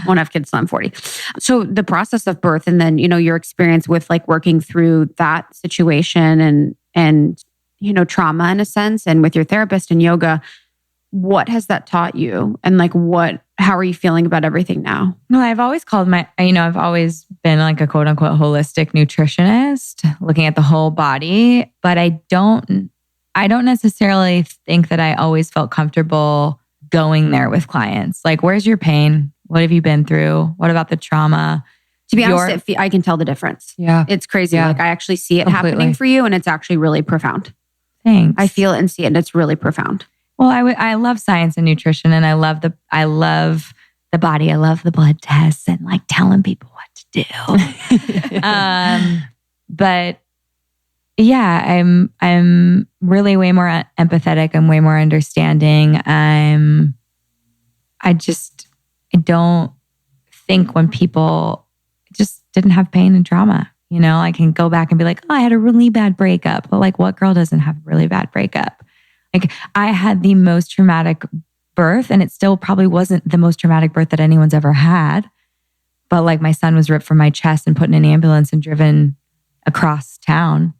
won't have kids till I'm 40. So the process of birth and then, your experience with like working through that situation and trauma in a sense and with your therapist and yoga, what has that taught you? And like how are you feeling about everything now? Well, I've always I've always been like a quote unquote holistic nutritionist, looking at the whole body, but I don't necessarily think that I always felt comfortable going there with clients. Like, where's your pain? What have you been through? What about the trauma? To be honest, I can tell the difference. Yeah. It's crazy. Yeah. Like I actually see it happening for you and it's actually really profound. Thanks. I feel it and see it and it's really profound. Well, I love science and nutrition, and I love the body. I love the blood tests and like telling people what to do. But yeah, I'm really way more empathetic. I'm way more understanding. I don't think when people just didn't have pain and trauma, you know, I can go back and be like, oh, I had a really bad breakup. But like, what girl doesn't have a really bad breakup? Like, I had the most traumatic birth, and it still probably wasn't the most traumatic birth that anyone's ever had. But like, my son was ripped from my chest and put in an ambulance and driven across town.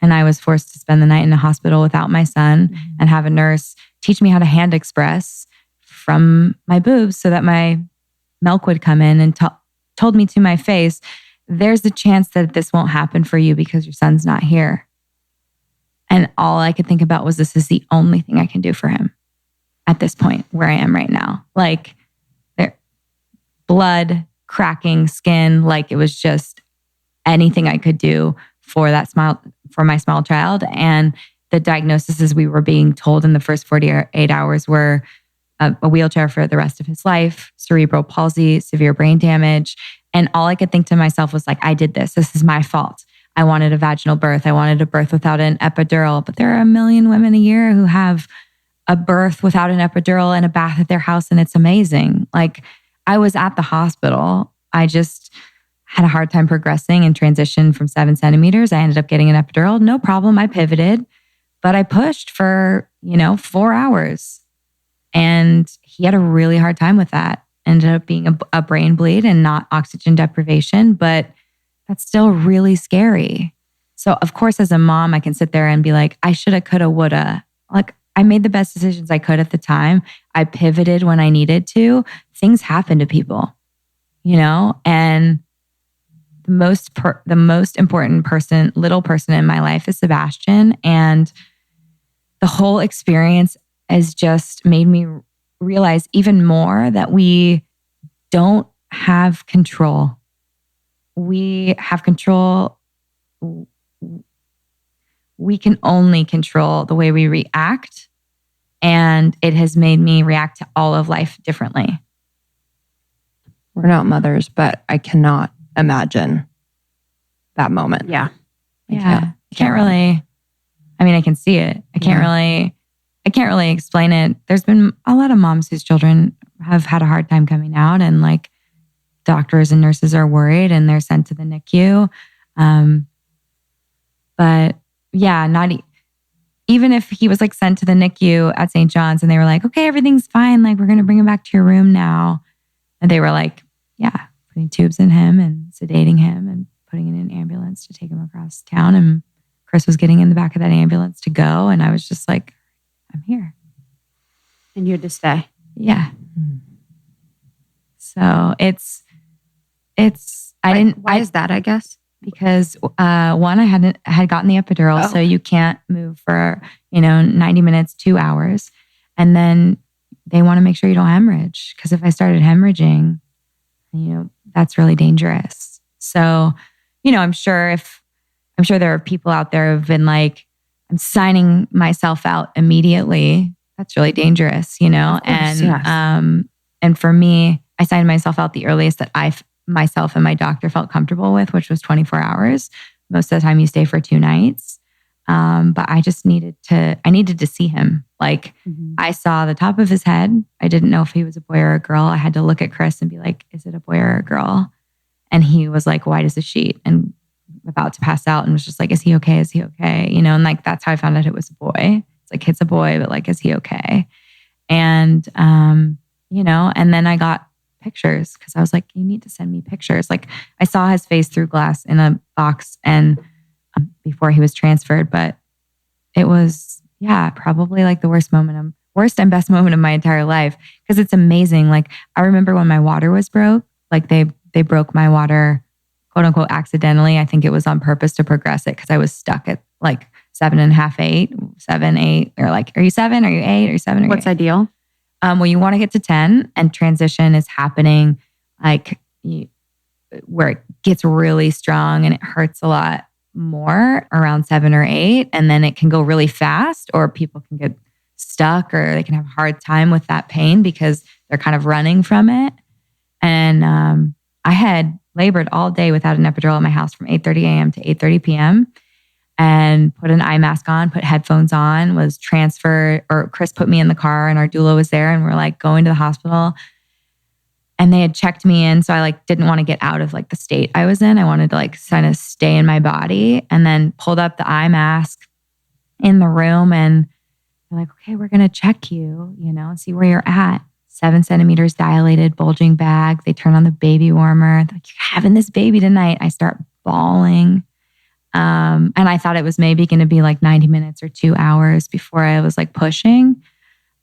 And I was forced to spend the night in a hospital without my son and have a nurse teach me how to hand express from my boobs so that my milk would come in, and told me to my face, there's a chance that this won't happen for you because your son's not here. And all I could think about was, this is the only thing I can do for him at this point where I am right now. Like, blood, cracking, skin, like it was just anything I could do for my small child. And the diagnoses we were being told in the first 48 hours were a wheelchair for the rest of his life, cerebral palsy, severe brain damage. And all I could think to myself was like, I did this. This is my fault. I wanted a vaginal birth. I wanted a birth without an epidural. But there are 1 million women a year who have a birth without an epidural and a bath at their house, and it's amazing. Like, I was at the hospital. I just had a hard time progressing and transitioned from 7 centimeters. I ended up getting an epidural. No problem. I pivoted, but I pushed for, 4 hours. And he had a really hard time with that. Ended up being a brain bleed and not oxygen deprivation, but that's still really scary. So of course, as a mom, I can sit there and be like, I shoulda, coulda, woulda. Like, I made the best decisions I could at the time. I pivoted when I needed to. Things happen to people, and the most important little person in my life is Sebastian. And the whole experience has just made me realize even more that we don't have control. We have control. We can only control the way we react. And it has made me react to all of life differently. We're not mothers, but I cannot imagine that moment. Yeah. I can't really, I can see it. I can't really explain it. There's been a lot of moms whose children have had a hard time coming out, and like, doctors and nurses are worried and they're sent to the NICU. But yeah, even if he was like sent to the NICU at St. John's and they were like, okay, everything's fine. Like, we're going to bring him back to your room now. And they were like, yeah, putting tubes in him and sedating him and putting in an ambulance to take him across town. And Chris was getting in the back of that ambulance to go. And I was just like, I'm here. And you're to stay. Yeah. So why is that, I guess? Because one, I had gotten the epidural, so you can't move for 90 minutes, 2 hours, and then they want to make sure you don't hemorrhage, because if I started hemorrhaging, that's really dangerous. So I'm sure there are people out there who've been like, I'm signing myself out immediately. That's really dangerous, and yes. And for me, I signed myself out the earliest that myself and my doctor felt comfortable with, which was 24 hours. Most of the time you stay for 2 nights. But I just needed to see him. Like, I saw the top of his head. I didn't know if he was a boy or a girl. I had to look at Chris and be like, is it a boy or a girl? And he was like white as a sheet and about to pass out, and was just like, is he okay? Is he okay? And like, that's how I found out it was a boy. It's like, it's a boy, but like, is he okay? And, and then I got pictures, because I was like, you need to send me pictures. Like, I saw his face through glass in a box and before he was transferred, but it was, probably like the worst and best moment of my entire life, because it's amazing. Like, I remember when my water was broke, like they broke my water, quote unquote, accidentally. I think it was on purpose to progress it, because I was stuck at like 7.5, 8, 7, 8. They're like, are you 7? Are you 8? Are you 7? What's ideal? Well, you want to get to 10, and transition is happening like where it gets really strong and it hurts a lot more around 7 or 8. And then it can go really fast, or people can get stuck or they can have a hard time with that pain because they're kind of running from it. And I had labored all day without an epidural at my house from 8:30 a.m. to 8:30 p.m. and put an eye mask on, put headphones on, was transferred, or Chris put me in the car and our doula was there and we're like going to the hospital. And they had checked me in. So I like didn't want to get out of like the state I was in. I wanted to like kind of stay in my body, and then pulled up the eye mask in the room and they're like, okay, we're going to check you, and see where you're at. 7 centimeters dilated, bulging bag. They turn on the baby warmer. They're like, you're having this baby tonight. I start bawling. And I thought it was maybe going to be like 90 minutes or 2 hours before I was like pushing.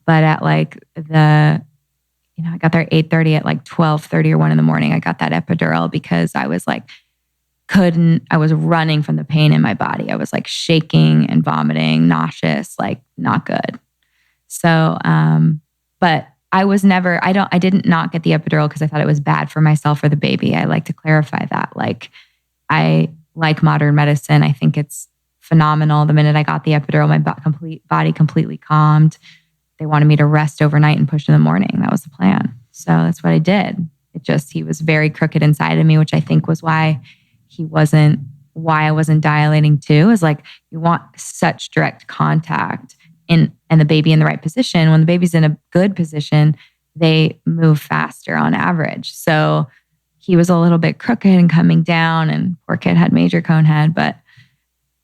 But at like I got there at 8:30, at like 12:30 or 1 in the morning, I got that epidural because I was like, I was running from the pain in my body. I was like shaking and vomiting, nauseous, like not good. So, but I didn't not get the epidural because I thought it was bad for myself or the baby. I like to clarify that. Like, I like modern medicine. I think it's phenomenal. The minute I got the epidural, my body completely calmed. They wanted me to rest overnight and push in the morning. That was the plan. So that's what I did. He was very crooked inside of me, which I think was why I wasn't dilating too, is like, you want such direct contact and the baby in the right position. When the baby's in a good position, they move faster on average. So he was a little bit crooked and coming down, and poor kid had major cone head, but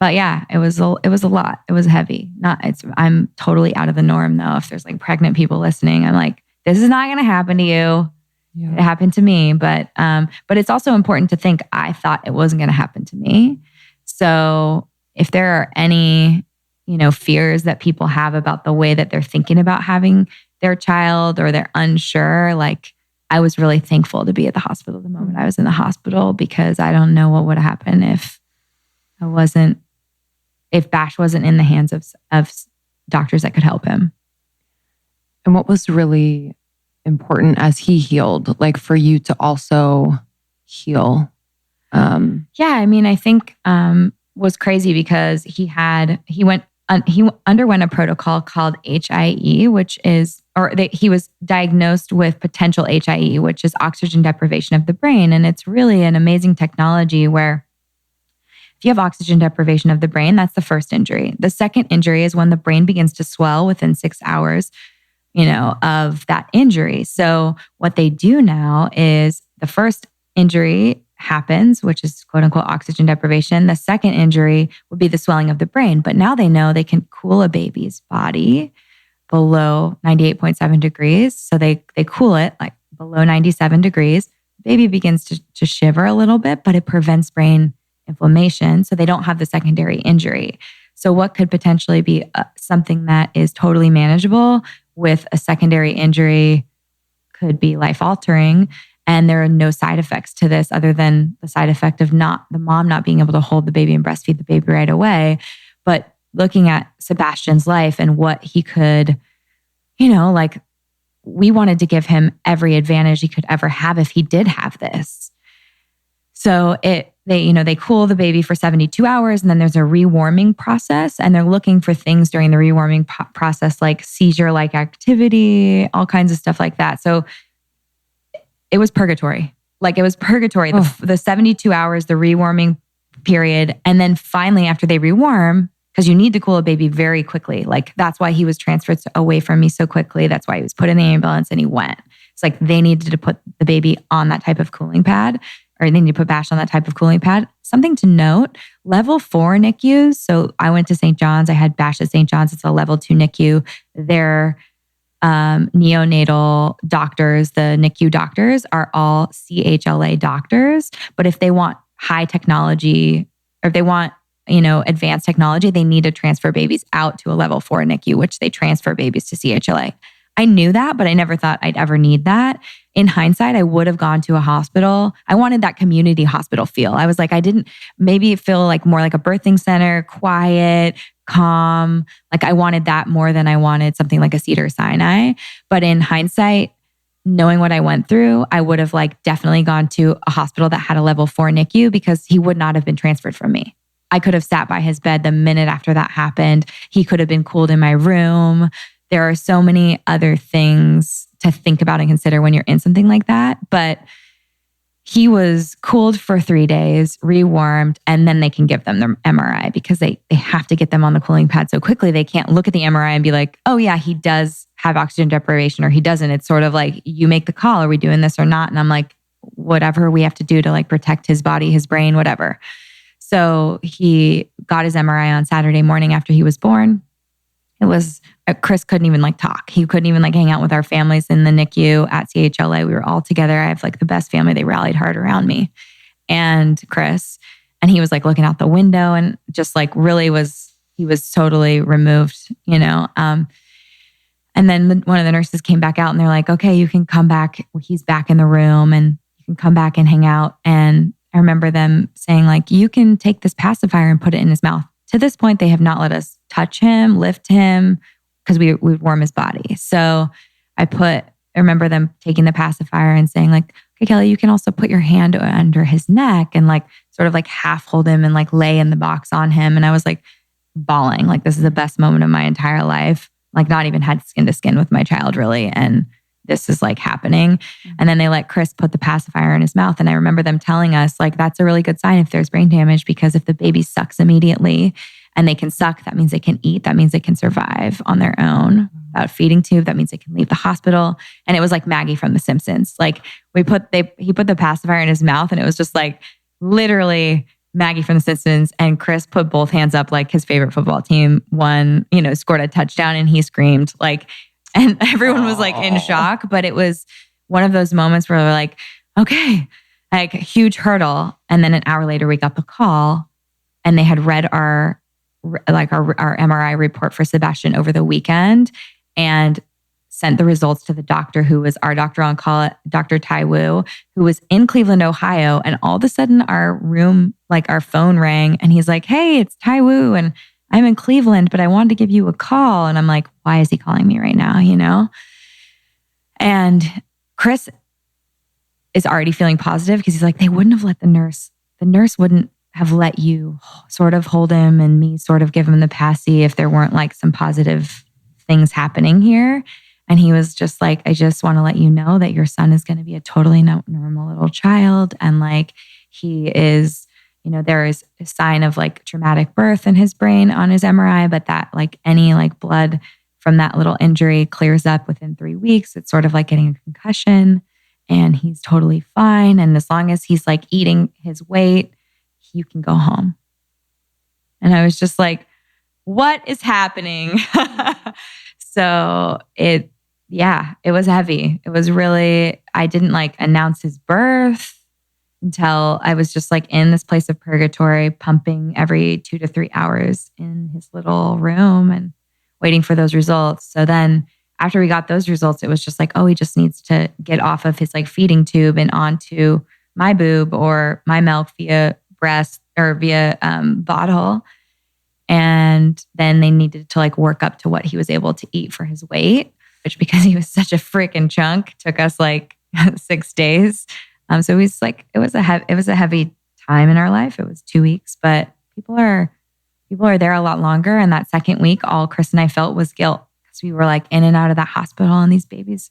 yeah, it was a lot. It was heavy. I'm totally out of the norm though. If there's like pregnant people listening, I'm like, this is not going to happen to you. Yeah. It happened to me, but it's also important to think I thought it wasn't going to happen to me. So if there are any, fears that people have about the way that they're thinking about having their child, or they're unsure, like, I was really thankful to be at the hospital the moment I was in the hospital, because I don't know what would have happened if Bash wasn't in the hands of doctors that could help him. And what was really important as he healed, like for you to also heal? I think was crazy because he underwent a protocol called HIE, he was diagnosed with potential HIE, which is oxygen deprivation of the brain. And it's really an amazing technology where if you have oxygen deprivation of the brain, that's the first injury. The second injury is when the brain begins to swell within 6 hours, of that injury. So what they do now is the first injury happens, which is quote unquote oxygen deprivation. The second injury would be the swelling of the brain. But now they know they can cool a baby's body below 98.7 degrees. So they cool it like below 97 degrees. The baby begins to shiver a little bit, but it prevents brain inflammation. So they don't have the secondary injury. So what could potentially be something that is totally manageable with a secondary injury could be life-altering. And there are no side effects to this other than the side effect of the mom not being able to hold the baby and breastfeed the baby right away. But looking at Sebastian's life and what he could, we wanted to give him every advantage he could ever have if he did have this. So they cool the baby for 72 hours, and then there's a rewarming process, and they're looking for things during the rewarming process like seizure-like activity, all kinds of stuff like that. So it was purgatory. The 72 hours, the rewarming period, and then finally after they rewarm, because you need to cool a baby very quickly. Like, that's why he was transferred away from me so quickly. That's why he was put in the ambulance and he went. It's like they needed to put the baby on that type of cooling pad, or they need to put Bash on that type of cooling pad. Something to note, level 4 NICUs. So I went to St. John's. I had Bash at St. John's. It's a level 2 NICU. Their neonatal doctors, the NICU doctors, are all CHLA doctors. But if they want high technology, or if they want, advanced technology, they need to transfer babies out to a level 4 NICU, which they transfer babies to CHLA. I knew that, but I never thought I'd ever need that. In hindsight, I would have gone to a hospital. I wanted that community hospital feel. I was like, maybe feel like more like a birthing center, quiet, calm. Like, I wanted that more than I wanted something like a Cedars-Sinai. But in hindsight, knowing what I went through, I would have definitely gone to a hospital that had a level 4 NICU, because he would not have been transferred from me. I could have sat by his bed the minute after that happened. He could have been cooled in my room. there are so many other things to think about and consider when you're in something like that. But he was cooled for 3 days, rewarmed, and then they can give them the MRI because they have to get them on the cooling pad so quickly. They can't look at the MRI and be like, oh yeah, he does have oxygen deprivation or he doesn't. It's sort of like, you make the call, are we doing this or not? And I'm like, whatever we have to do to like protect his body, his brain, whatever. So he got his MRI on Saturday morning after he was born. It was, Chris couldn't even like talk. He couldn't even like hang out with our families in the NICU at CHLA. We were all together. I have like the best family. They rallied hard around me and Chris. And he was like looking out the window and just like really he was totally removed, you know? And then one of the nurses came back out and they're like, okay, you can come back. He's back in the room and you can come back and hang out. And I remember them saying like, you can take this pacifier and put it in his mouth. To this point, they have not let us touch him, lift him, because we would warm his body. So I remember them taking the pacifier and saying like, okay, Kelly, you can also put your hand under his neck and like sort of like half hold him and like lay in the box on him. And I was like bawling, like this is the best moment of my entire life. Like not even had skin to skin with my child really. And this is like happening. And then they let Chris put the pacifier in his mouth. And I remember them telling us like, that's a really good sign if there's brain damage, because if the baby sucks immediately and they can suck, that means they can eat. That means they can survive on their own without feeding tube. That means they can leave the hospital. And it was like Maggie from The Simpsons. Like he put the pacifier in his mouth and it was just like literally Maggie from The Simpsons. And Chris put both hands up like his favorite football team won, you know, scored a touchdown and he screamed like, and everyone was like in shock, but it was one of those moments where they're like, okay, like a huge hurdle. And then an hour later we got the call and they had read our MRI report for Sebastian over the weekend and sent the results to the doctor who was our doctor on call, Dr. Tai Wu, who was in Cleveland, Ohio. And all of a sudden our room, like our phone rang and he's like, hey, it's Tai Wu. And I'm in Cleveland, but I wanted to give you a call. And I'm like, why is he calling me right now? You know? And Chris is already feeling positive because he's like, they wouldn't have let the nurse wouldn't have let you sort of hold him and me sort of give him the passy if there weren't like some positive things happening here. And he was just like, I just want to let you know that your son is going to be a totally normal little child. And like, he is, you know, there is a sign of like traumatic birth in his brain on his MRI, but that like any like blood from that little injury clears up within 3 weeks. It's sort of like getting a concussion and he's totally fine. And as long as he's like eating his weight, you can go home. And I was just like, what is happening? So it was heavy. It was really, I didn't like announce his birth until I was just like in this place of purgatory, pumping every 2 to 3 hours in his little room and waiting for those results. So then after we got those results, it was just like, oh, he just needs to get off of his like feeding tube and onto my boob or my milk via breast or via bottle. And then they needed to like work up to what he was able to eat for his weight, which because he was such a freaking chunk, took us like 6 days. So it was like, it was a heavy time in our life. It was 2 weeks, but people are there a lot longer. And that second week, all Chris and I felt was guilt because we were like in and out of that hospital and these babies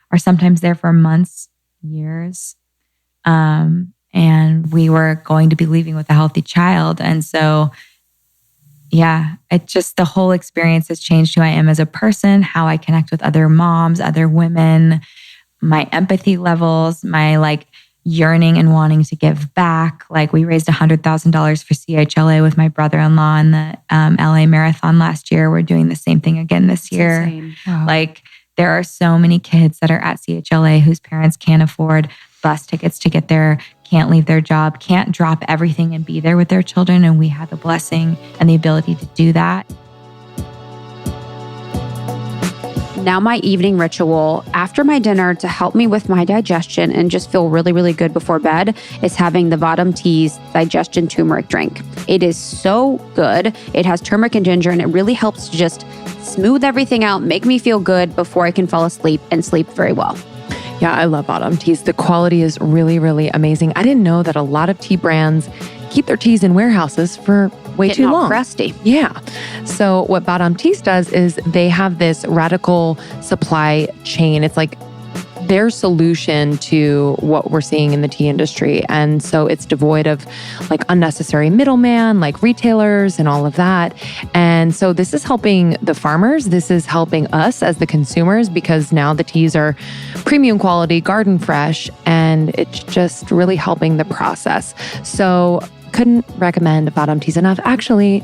are sometimes there for months, years. And we were going to be leaving with a healthy child. And so, yeah, it just, the whole experience has changed who I am as a person, how I connect with other moms, other women, my empathy levels, my like yearning and wanting to give back. Like we raised $100,000 for CHLA with my brother-in-law in the LA Marathon last year. We're doing the same thing again this year. Wow. Like there are so many kids that are at CHLA whose parents can't afford bus tickets to get there, can't leave their job, can't drop everything and be there with their children. And we have the blessing and the ability to do that. Now my evening ritual after my dinner to help me with my digestion and just feel really, really good before bed is having the Vahdam Tea's Digestion Tumeric drink. It is so good. It has turmeric and ginger and it really helps to just smooth everything out, make me feel good before I can fall asleep and sleep very well. Yeah, I love Vahdam teas. The quality is really, really amazing. I didn't know that a lot of tea brands keep their teas in warehouses for way Getting too all long. crusty. Yeah. So what Badam Teas does is they have this radical supply chain. It's like their solution to what we're seeing in the tea industry. And so it's devoid of like unnecessary middleman, like retailers and all of that. And so this is helping the farmers. This is helping us as the consumers because now the teas are premium quality, garden fresh, and it's just really helping the process. So couldn't recommend Badam Teas enough. Actually,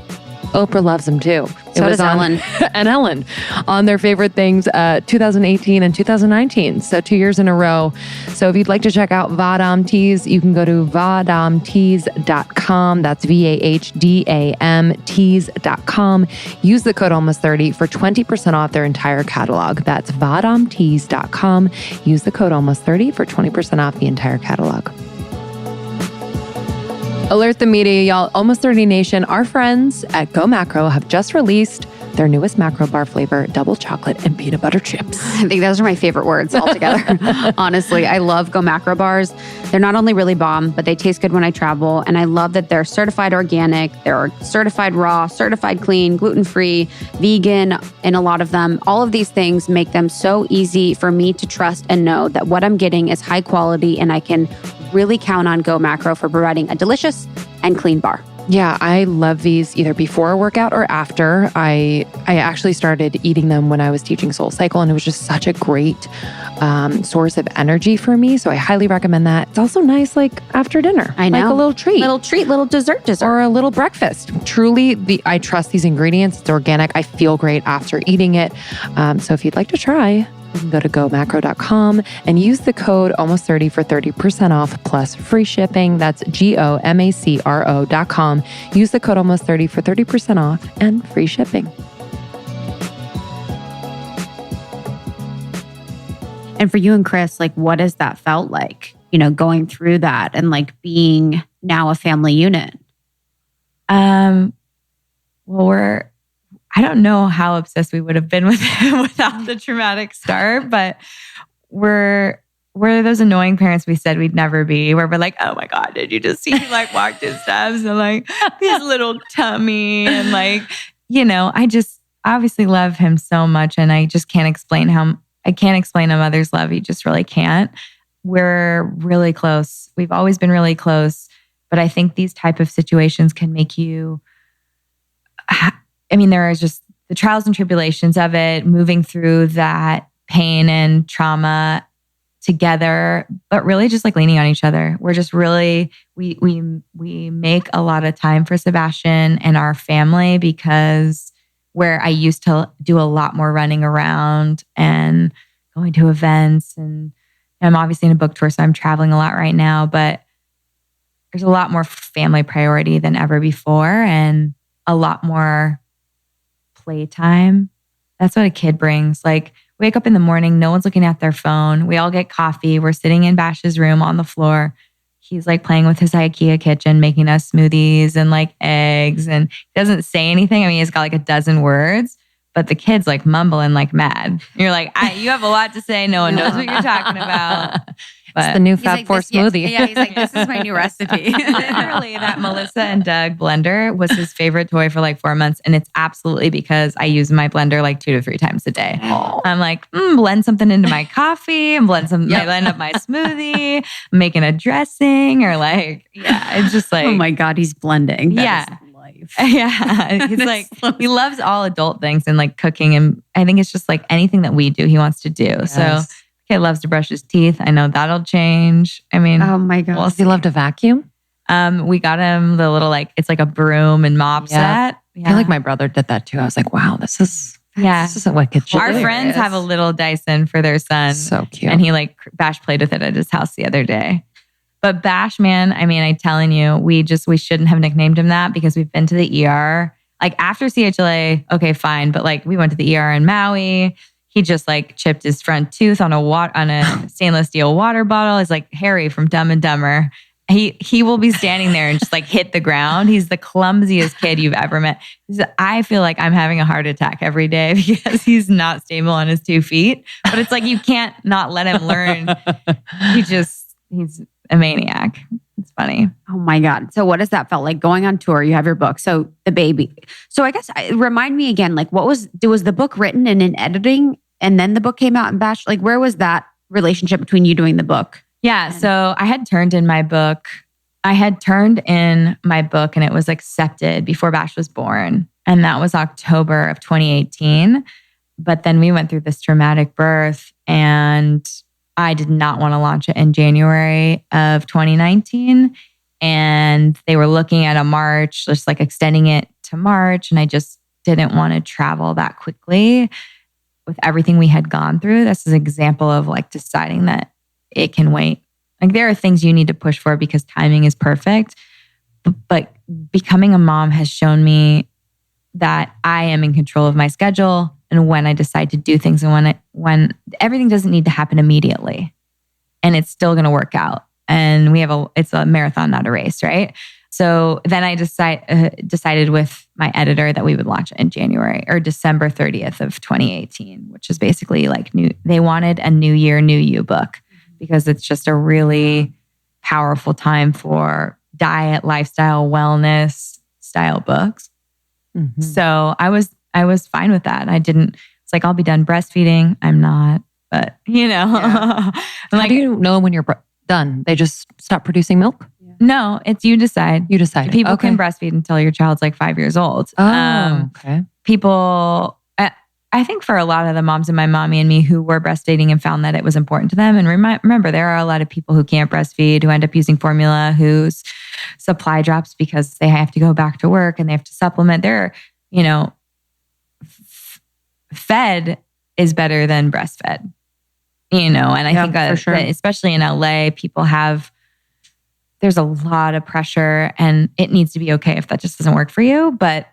Oprah loves them too. So does Ellen. And Ellen on their favorite things 2018 and 2019. So 2 years in a row. So if you'd like to check out Badam Teas, you can go to vadamteas.com. That's VAHDAM teas.com. Use the code almost30 for 20% off their entire catalog. That's vadamteas.com. Use the code almost30 for 20% off the entire catalog. Alert the media, y'all. Almost 30 Nation, our friends at Go Macro have just released their newest macro bar flavor, double chocolate and peanut butter chips. I think those are my favorite words altogether. Honestly, I love Go Macro bars. They're not only really bomb, but they taste good when I travel. And I love that they're certified organic, they're certified raw, certified clean, gluten-free, vegan, and a lot of them. All of these things make them so easy for me to trust and know that what I'm getting is high quality and I can really count on Go Macro for providing a delicious and clean bar. Yeah, I love these either before a workout or after. I actually started eating them when I was teaching SoulCycle, and it was just such a great source of energy for me. So I highly recommend that. It's also nice like after dinner. I know. Like a little treat. Little dessert. Or a little breakfast. Truly, I trust these ingredients. It's organic. I feel great after eating it. So if you'd like to try, you can go to gomacro.com and use the code almost30 for 30% off plus free shipping. That's gomacro.com. Use the code almost30 for 30% off and free shipping. And for you and Chris, like, what has that felt like, you know, going through that and like being now a family unit? Well, I don't know how obsessed we would have been with him without the traumatic start, but we're those annoying parents we said we'd never be, where we're like, oh my God, did you just see he like walked his steps and like his little tummy and like, you know, I just obviously love him so much and I just can't explain a mother's love. You just really can't. We're really close. We've always been really close, but I think these type of situations can make you there are just the trials and tribulations of it, moving through that pain and trauma together, but really just like leaning on each other. We're just really, we make a lot of time for Sebastian and our family because where I used to do a lot more running around and going to events, and I'm obviously in a book tour, so I'm traveling a lot right now, but there's a lot more family priority than ever before and a lot more playtime. That's what a kid brings. Like, wake up in the morning, no one's looking at their phone. We all get coffee. We're sitting in Bash's room on the floor. He's like playing with his IKEA kitchen, making us smoothies and like eggs. And he doesn't say anything. He's got like a dozen words, but the kid's like mumbling like mad. You're like, you have a lot to say. No one knows what you're talking about. But it's the new Fab Four smoothie. Yeah, he's like, this is my new recipe. Literally, that Melissa and Doug blender was his favorite toy for like 4 months. And it's absolutely because I use my blender like 2 to 3 times a day. Oh. I'm like, blend something into my coffee and blend up my smoothie, I'm making a dressing or like, it's just like. Oh my God, he's blending. That is life. Yeah. He's like, he loves all adult things and like cooking. And I think it's just like anything that we do, he wants to do. Yes. So kid loves to brush his teeth. I know that'll change. Oh my God. Does he love to vacuum? We got him the little it's like a broom and mop set. Yeah. I feel like my brother did that too. I was like, wow, this isn't what kids should do. Our friends have a little Dyson for their son. So cute. And he Bash played with it at his house the other day. But Bash, man, I'm telling you, we shouldn't have nicknamed him that because we've been to the ER. Like after CHLA, okay, fine. But we went to the ER in Maui. He just chipped his front tooth on a stainless steel water bottle. It's like Harry from Dumb and Dumber. He will be standing there and just hit the ground. He's the clumsiest kid you've ever met. I feel like I'm having a heart attack every day because he's not stable on his 2 feet. But it's you can't not let him learn. He's a maniac. It's funny. Oh my God. So what does that felt like going on tour? You have your book. So the baby. So I guess remind me again, like was the book written and in editing and then the book came out in batch? Like where was that relationship between you doing the book? Yeah. So I had turned in my book. And it was accepted before Bash was born. And that was October of 2018. But then we went through this traumatic birth and I did not want to launch it in January of 2019. And they were looking at a March, just like extending it to March. And I just didn't want to travel that quickly with everything we had gone through. This is an example of like deciding that it can wait. Like there are things you need to push for because timing is perfect. But becoming a mom has shown me that I am in control of my schedule and when I decide to do things and when everything doesn't need to happen immediately and it's still going to work out. And it's a marathon, not a race, right? So then I decided with my editor that we would launch it in January or December 30th of 2018, which is basically like they wanted a new year, new you book because it's just a really powerful time for diet, lifestyle, wellness style books. Mm-hmm. So I was fine with that. It's like, I'll be done breastfeeding. I'm not, but Yeah. How do you know when you're done? They just stop producing milk? No, it's you decide. You decide. People can breastfeed until your child's like 5 years old. Okay. People, I think for a lot of the moms in my mommy and me who were breastfeeding and found that it was important to them. And remember, there are a lot of people who can't breastfeed, who end up using formula, whose supply drops because they have to go back to work and they have to supplement. They're, fed is better than breastfed, and I think that, sure. that especially in LA, there's a lot of pressure and it needs to be okay if that just doesn't work for you. But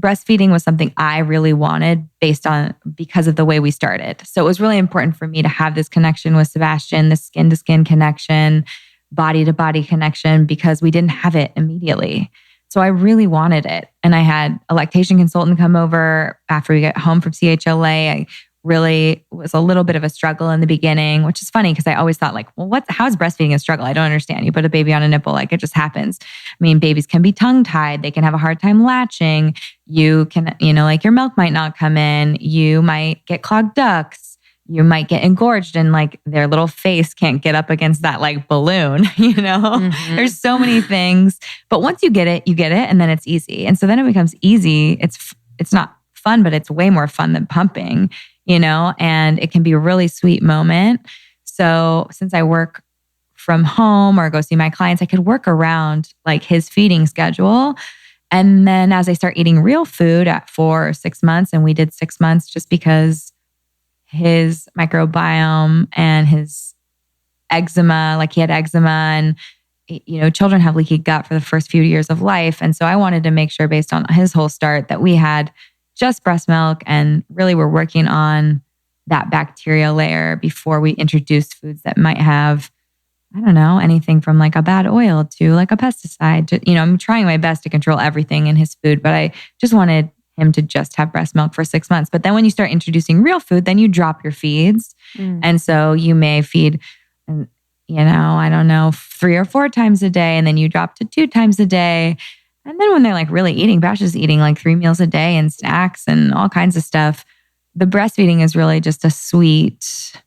breastfeeding was something I really wanted because of the way we started. So it was really important for me to have this connection with Sebastian, this skin to skin connection, body to body connection, because we didn't have it immediately. So I really wanted it. And I had a lactation consultant come over after we got home from CHLA. I really was a little bit of a struggle in the beginning, which is funny because I always thought like, well, how is breastfeeding a struggle? I don't understand. You put a baby on a nipple, like it just happens. I mean, babies can be tongue tied. They can have a hard time latching. You can, like your milk might not come in. You might get clogged ducts. You might get engorged and like their little face can't get up against that like balloon, Mm-hmm. There's so many things, but once you get it, and then it's easy. And so then it becomes easy. It's not fun, but it's way more fun than pumping, and it can be a really sweet moment. So since I work from home or go see my clients, I could work around like his feeding schedule. And then as I start eating real food at 4 or 6 months, and we did 6 months just because his microbiome and his eczema, like he had eczema and, children have leaky gut for the first few years of life. And so I wanted to make sure based on his whole start that we had just breast milk and really we're working on that bacteria layer before we introduced foods that might have, I don't know, anything from like a bad oil to like a pesticide. I'm trying my best to control everything in his food, but I just wanted him to just have breast milk for 6 months. But then when you start introducing real food, then you drop your feeds. And so you may feed, I don't know, 3 or 4 times a day, and then you drop to 2 times a day. And then when they're like really eating, Bash is eating like 3 meals a day and snacks and all kinds of stuff. The breastfeeding is really just a sweet,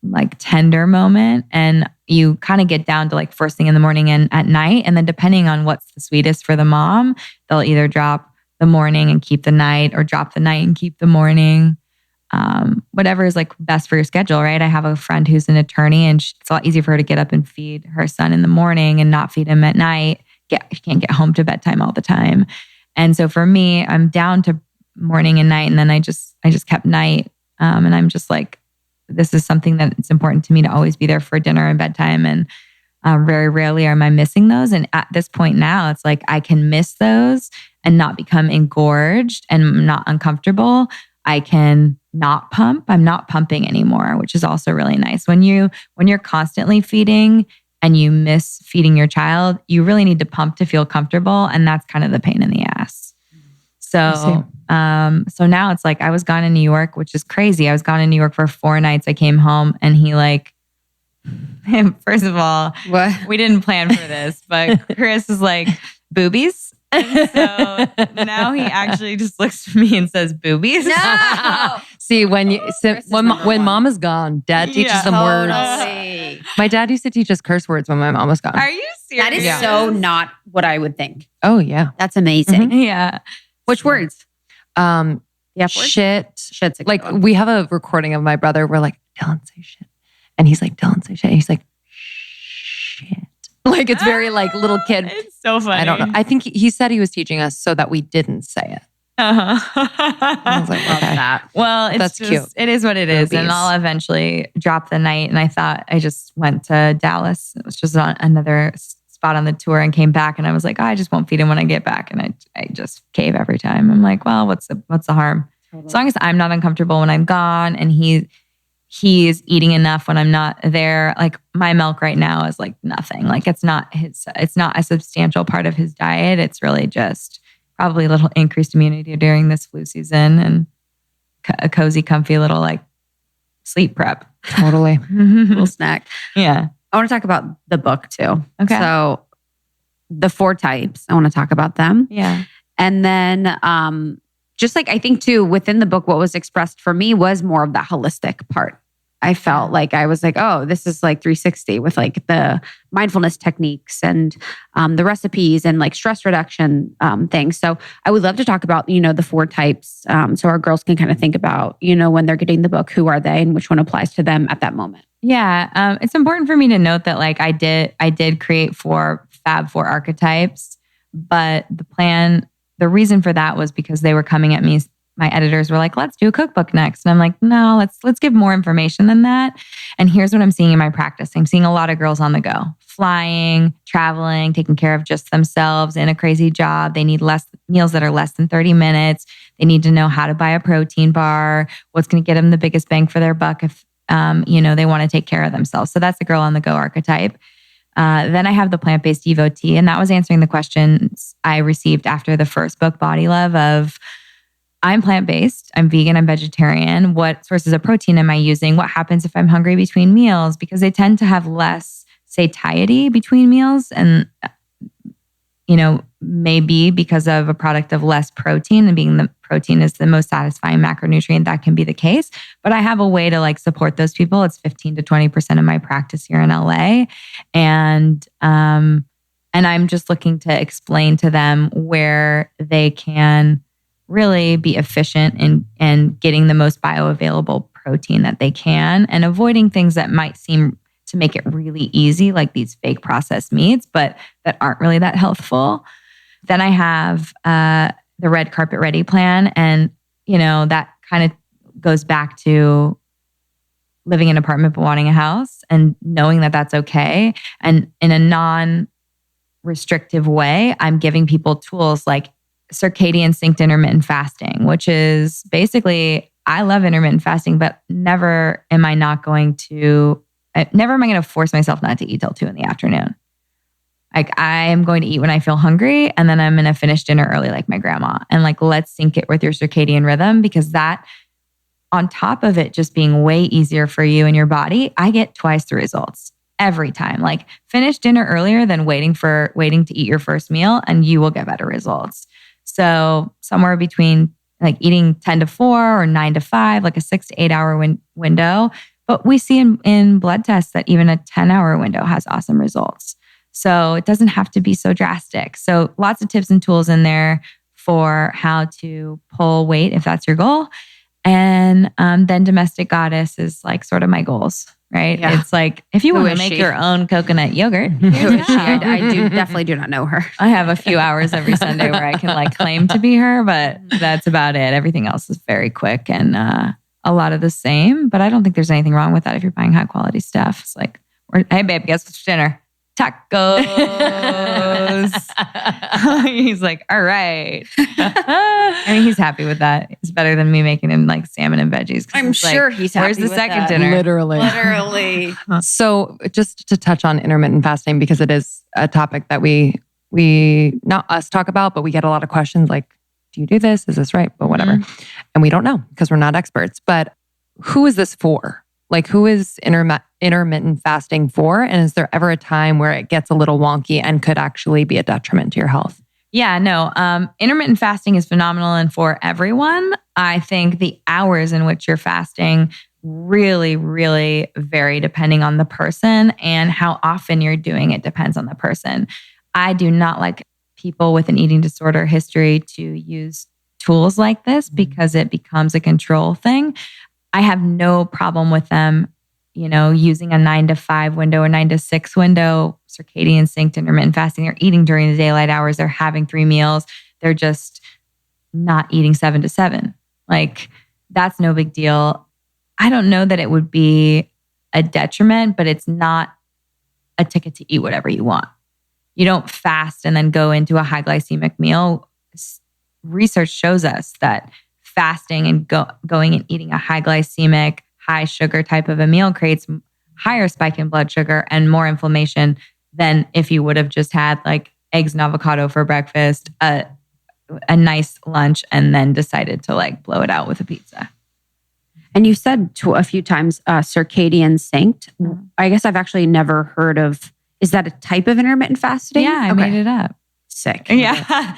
like tender moment. And you kind of get down to like first thing in the morning and at night. And then depending on what's the sweetest for the mom, they'll either drop the morning and keep the night or drop the night and keep the morning. Whatever is like best for your schedule, right? I have a friend who's an attorney and it's a lot easier for her to get up and feed her son in the morning and not feed him at night. She can't get home to bedtime all the time. And so for me, I'm down to morning and night. And then I just kept night. And I'm just like, this is something that it's important to me to always be there for dinner and bedtime. And very rarely am I missing those. And at this point now, it's like I can miss those and not become engorged and not uncomfortable. I can not pump. I'm not pumping anymore, which is also really nice. When you're constantly feeding and you miss feeding your child, you really need to pump to feel comfortable. And that's kind of the pain in the ass. So now it's like I was gone in New York, which is crazy. I was gone in New York for 4 nights. I came home and he like First of all, What? we didn't plan for this, but Chris is like, boobies? And so now he actually just looks at me and says, boobies? No. See, when Chris is number when one. mama's gone, dad teaches them words. Totally. My dad used to teach us curse words when my mom was gone. Are you serious? That is so not what I would think. Oh yeah. That's amazing. Yeah. Which words? Um, The F word? shit. Shit's a good Like one. we have a recording of my brother. We're like, Dylan, say shit, and he's like, Dylan, say shit. And he's like, shit. Like it's very like little kid. It's so funny. I don't know. I think he said he was teaching us so that we didn't say it. Uh-huh. I was like, Love okay. that. Well, it's That's just, cute. it is what it is. And Boobies. I'll eventually drop the night. And I thought I just went to Dallas. It was just on another spot on the tour and came back. And I was like, I just won't feed him when I get back. And I just cave every time. I'm like, well, what's the harm? As long as I'm not uncomfortable when I'm gone and he's eating enough when I'm not there. Like my milk right now is like nothing. Like it's not a substantial part of his diet. It's really just probably a little increased immunity during this flu season and a cozy, comfy little like sleep prep. Totally. Little snack. Yeah. I want to talk about the book too. Okay. So the 4 types, I want to talk about them. Yeah. And then just like I think too, within the book, what was expressed for me was more of that holistic part. I felt like I was like, oh, this is like 360 with like the mindfulness techniques and the recipes and like stress reduction things. So I would love to talk about, the 4 types so our girls can kind of think about, when they're getting the book, who are they and which one applies to them at that moment. Yeah. It's important for me to note that like I did create 4 archetypes, but the reason for that was because they were coming at me. My editors were like, let's do a cookbook next. And I'm like, no, let's give more information than that. And here's what I'm seeing in my practice. I'm seeing a lot of girls on the go, flying, traveling, taking care of just themselves in a crazy job. They need meals that are less than 30 minutes. They need to know how to buy a protein bar, what's going to get them the biggest bang for their buck if, they want to take care of themselves. So that's the girl on the go archetype. Then I have the plant-based devotee, and that was answering the questions I received after the first book, Body Love, of I'm plant-based, I'm vegan, I'm vegetarian. What sources of protein am I using? What happens if I'm hungry between meals? Because they tend to have less satiety between meals and, maybe because of a product of less protein and being the protein is the most satisfying macronutrient, that can be the case. But I have a way to like support those people. It's 15 to 20% of my practice here in LA. And I'm just looking to explain to them where they can really be efficient in getting the most bioavailable protein that they can and avoiding things that might seem to make it really easy, like these fake processed meats, but that aren't really that healthful. Then I have the red carpet ready plan. And, that kind of goes back to living in an apartment but wanting a house and knowing that that's okay. And in a non-restrictive way, I'm giving people tools like circadian synced intermittent fasting, which is basically, I love intermittent fasting, but never am I going to force myself not to eat till 2 p.m. Like I am going to eat when I feel hungry and then I'm going to finish dinner early like my grandma. And like, let's sync it with your circadian rhythm because that on top of it just being way easier for you and your body, I get twice the results every time. Like finish dinner earlier than waiting to eat your first meal and you will get better results. So somewhere between like eating 10 to 4 or 9 to 5, like a 6 to 8 hour window. But we see in blood tests that even a 10-hour window has awesome results. So it doesn't have to be so drastic. So lots of tips and tools in there for how to pull weight if that's your goal. And then Domestic Goddess is like sort of my goals, right? Yeah. It's like if you Who want to is make she? your own coconut yogurt, Who is she? yeah. I definitely do not know her. I have a few hours every Sunday where I can like claim to be her, but that's about it. Everything else is very quick and a lot of the same. But I don't think there's anything wrong with that if you're buying high quality stuff. It's like, hey babe, guess what's for dinner? Tacos. He's like, all right. I mean, he's happy with that. It's better than me making him like salmon and veggies. I'm sure he's happy where's the with second that. dinner? Literally. So just to touch on intermittent fasting, because it is a topic that we not us talk about, but we get a lot of questions like, do you do this? Is this right? But whatever. And we don't know because we're not experts. But who is this for? Like, who is intermittent fasting for? And is there ever a time where it gets a little wonky and could actually be a detriment to your health? Yeah, no. Intermittent fasting is phenomenal and for everyone. I think the hours in which you're fasting really, really vary depending on the person, and how often you're doing it depends on the person. I do not like people with an eating disorder history to use tools like this because it becomes a control thing. I have no problem with them, using a 9 to 5 window, a 9 to 6 window, circadian synced intermittent fasting. They're eating during the daylight hours. They're having 3 meals. They're just not eating 7 to 7. Like, that's no big deal. I don't know that it would be a detriment, but it's not a ticket to eat whatever you want. You don't fast and then go into a high glycemic meal. Research shows us that fasting and going and eating a high glycemic, high sugar type of a meal creates higher spike in blood sugar and more inflammation than if you would have just had like eggs and avocado for breakfast, a nice lunch, and then decided to like blow it out with a pizza. And you said a few times circadian synced. I guess I've actually never heard of. Is that a type of intermittent fasting? Yeah, I made it up. Sick. Yeah.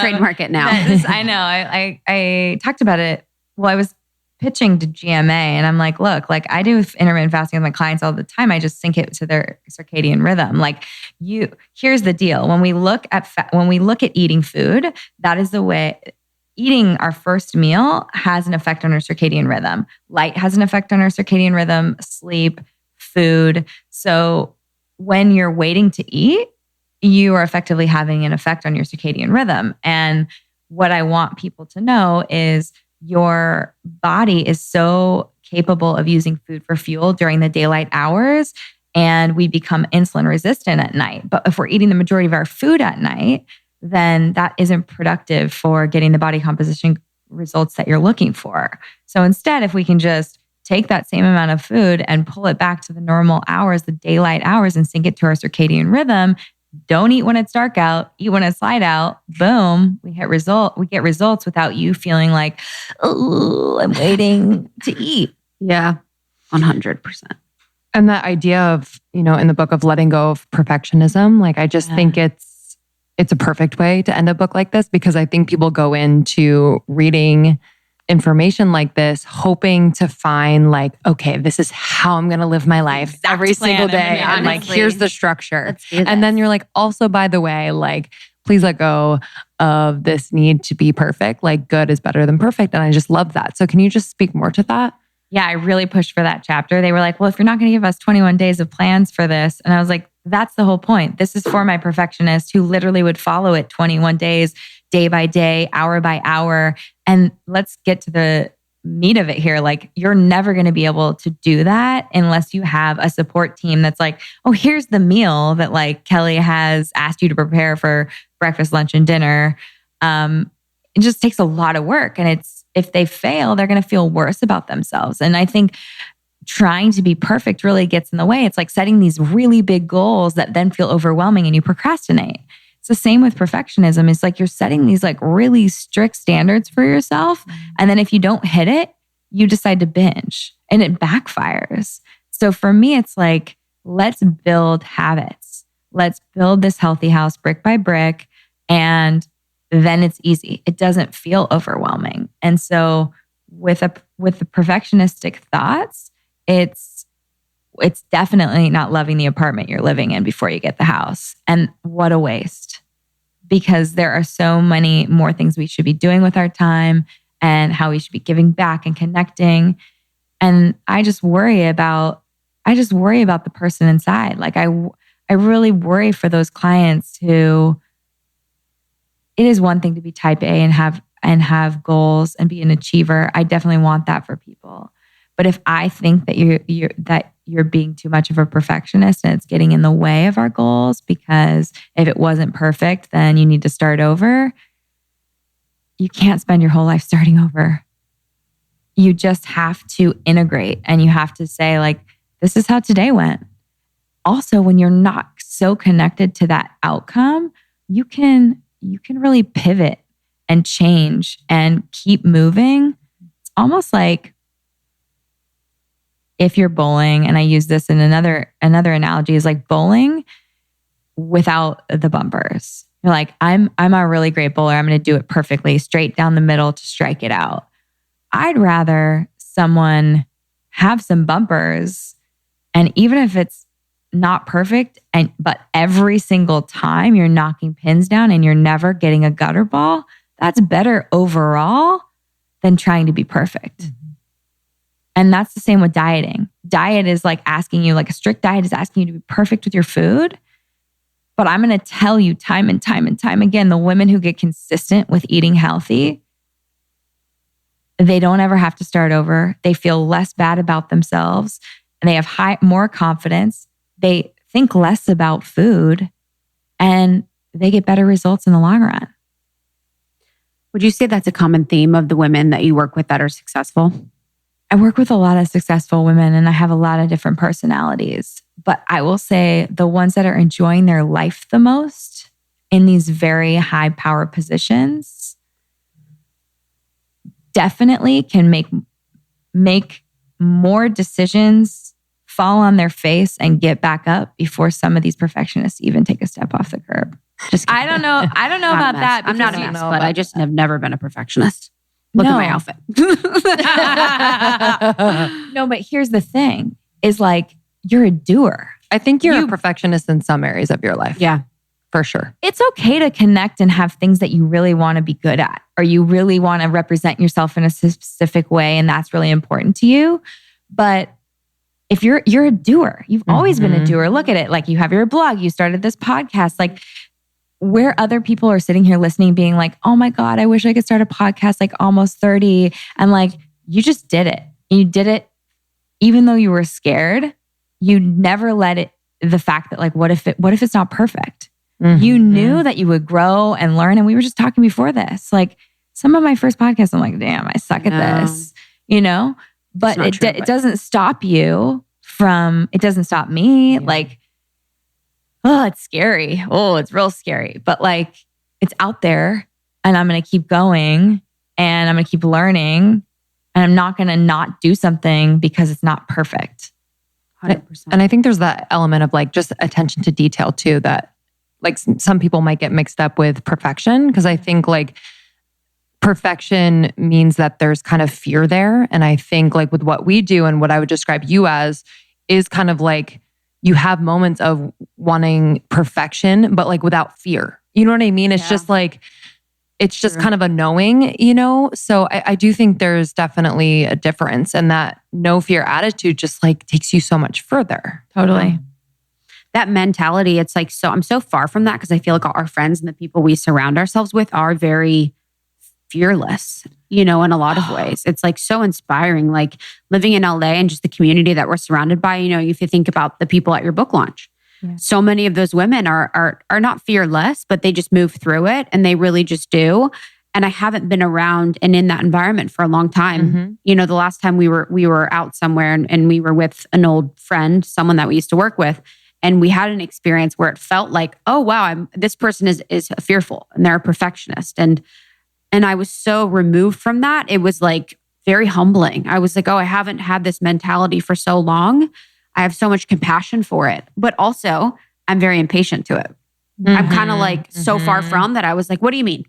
Trademark it now. I know. I talked about it. Well, I was pitching to GMA and I'm like, look, like I do intermittent fasting with my clients all the time. I just sync it to their circadian rhythm. Like here's the deal. When we look at eating food, that is the way. Eating our first meal has an effect on our circadian rhythm. Light has an effect on our circadian rhythm, sleep, food. So when you're waiting to eat, you are effectively having an effect on your circadian rhythm. And what I want people to know is your body is so capable of using food for fuel during the daylight hours, and we become insulin resistant at night. But if we're eating the majority of our food at night, then that isn't productive for getting the body composition results that you're looking for. So instead, if we can just take that same amount of food and pull it back to the normal hours, the daylight hours, and sync it to our circadian rhythm, don't eat when it's dark out, eat when it's light out, boom, we get results without you feeling like, oh, I'm waiting to eat. Yeah, 100%. And that idea of, in the book of letting go of perfectionism, like I just think it's a perfect way to end a book like this, because I think people go into reading information like this hoping to find like, okay, this is how I'm going to live my life every single day. And like, here's the structure. And then you're like, also, by the way, like, please let go of this need to be perfect. Like, good is better than perfect. And I just love that. So can you just speak more to that? Yeah, I really pushed for that chapter. They were like, well, if you're not going to give us 21 days of plans for this. And I was like, that's the whole point. This is for my perfectionist who literally would follow it 21 days, day by day, hour by hour. And let's get to the meat of it here. Like, you're never going to be able to do that unless you have a support team that's like, oh, here's the meal that like Kelly has asked you to prepare for breakfast, lunch, and dinner. It just takes a lot of work. And if they fail, they're going to feel worse about themselves. And I think trying to be perfect really gets in the way. It's like setting these really big goals that then feel overwhelming and you procrastinate. It's the same with perfectionism. It's like you're setting these like really strict standards for yourself. And then if you don't hit it, you decide to binge and it backfires. So for me, it's like, let's build habits. Let's build this healthy house brick by brick. And then it's easy. It doesn't feel overwhelming. And so with the perfectionistic thoughts, it's definitely not loving the apartment you're living in before you get the house. And what a waste. Because there are so many more things we should be doing with our time and how we should be giving back and connecting. And I just worry about the person inside. Like I really worry for those clients who, it is one thing to be type A and have goals and be an achiever. I definitely want that for people. But if I think that you're being too much of a perfectionist and it's getting in the way of our goals, because if it wasn't perfect, then you need to start over. You can't spend your whole life starting over. You just have to integrate and you have to say like, this is how today went. Also, when you're not so connected to that outcome, you can really pivot and change and keep moving. It's almost like if you're bowling, and I use this in another analogy, is like bowling without the bumpers. You're like, I'm a really great bowler. I'm going to do it perfectly, straight down the middle to strike it out. I'd rather someone have some bumpers, and even if it's not perfect, but every single time you're knocking pins down and you're never getting a gutter ball, that's better overall than trying to be perfect. Mm-hmm. And that's the same with dieting. Diet is like asking you, like a strict diet is asking you to be perfect with your food. But I'm going to tell you time and time and time again, the women who get consistent with eating healthy, they don't ever have to start over. They feel less bad about themselves, and they have more confidence. They think less about food, and they get better results in the long run. Would you say that's a common theme of the women that you work with that are successful? I work with a lot of successful women, and I have a lot of different personalities. But I will say the ones that are enjoying their life the most in these very high power positions definitely can make more decisions, fall on their face, and get back up before some of these perfectionists even take a step off the curb. I don't know about that. I'm not a mess, but I just have never been a perfectionist. Look at my outfit. No, but here's the thing, is like, you're a doer. I think you're a perfectionist in some areas of your life. Yeah, for sure. It's okay to connect and have things that you really want to be good at, or you really want to represent yourself in a specific way, and that's really important to you. But if you're a doer, you've always been a doer. Look at it. Like, you have your blog, you started this podcast, like, where other people are sitting here listening, being like, oh my God, I wish I could start a podcast like Almost 30. And like, you just did it. You did it even though you were scared. You never let it, the fact that like, what if it's not perfect? Mm-hmm. You knew that you would grow and learn. And we were just talking before this, like, some of my first podcasts, I'm like, damn, I suck at this, but it doesn't stop you from, it doesn't stop me. Yeah. Like, oh, it's scary. Oh, it's real scary. But like, it's out there, and I'm going to keep going, and I'm going to keep learning, and I'm not going to not do something because it's not perfect. 100%. And I think there's that element of like just attention to detail too, that like some people might get mixed up with perfection, because I think like perfection means that there's kind of fear there. And I think like with what we do and what I would describe you as is kind of like, you have moments of wanting perfection, but like without fear. You know what I mean? It's just like, it's just kind of a knowing, So I do think there's definitely a difference, and that no fear attitude just like takes you so much further. Totally. That mentality, it's like, I'm so far from that, because I feel like our friends and the people we surround ourselves with are very fearless, in a lot of ways. It's like so inspiring, like living in LA and just the community that we're surrounded by. If you think about the people at your book launch, so many of those women are not fearless, but they just move through it, and they really just do. And I haven't been around and in that environment for a long time. Mm-hmm. The last time we were out somewhere and we were with an old friend, someone that we used to work with, and we had an experience where it felt like, oh wow, this person is fearful and they're a perfectionist. And I was so removed from that. It was like very humbling. I was like, oh, I haven't had this mentality for so long. I have so much compassion for it. But also, I'm very impatient to it. Mm-hmm. I'm kind of like so far from that. I was like, what do you mean?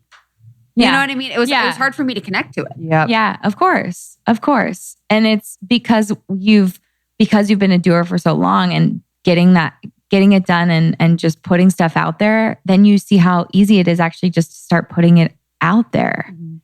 You know what I mean? It was hard for me to connect to it. Yeah, of course. And it's because you've been a doer for so long, and getting it done and just putting stuff out there, then you see how easy it is actually just to start putting it out there. Mm-hmm.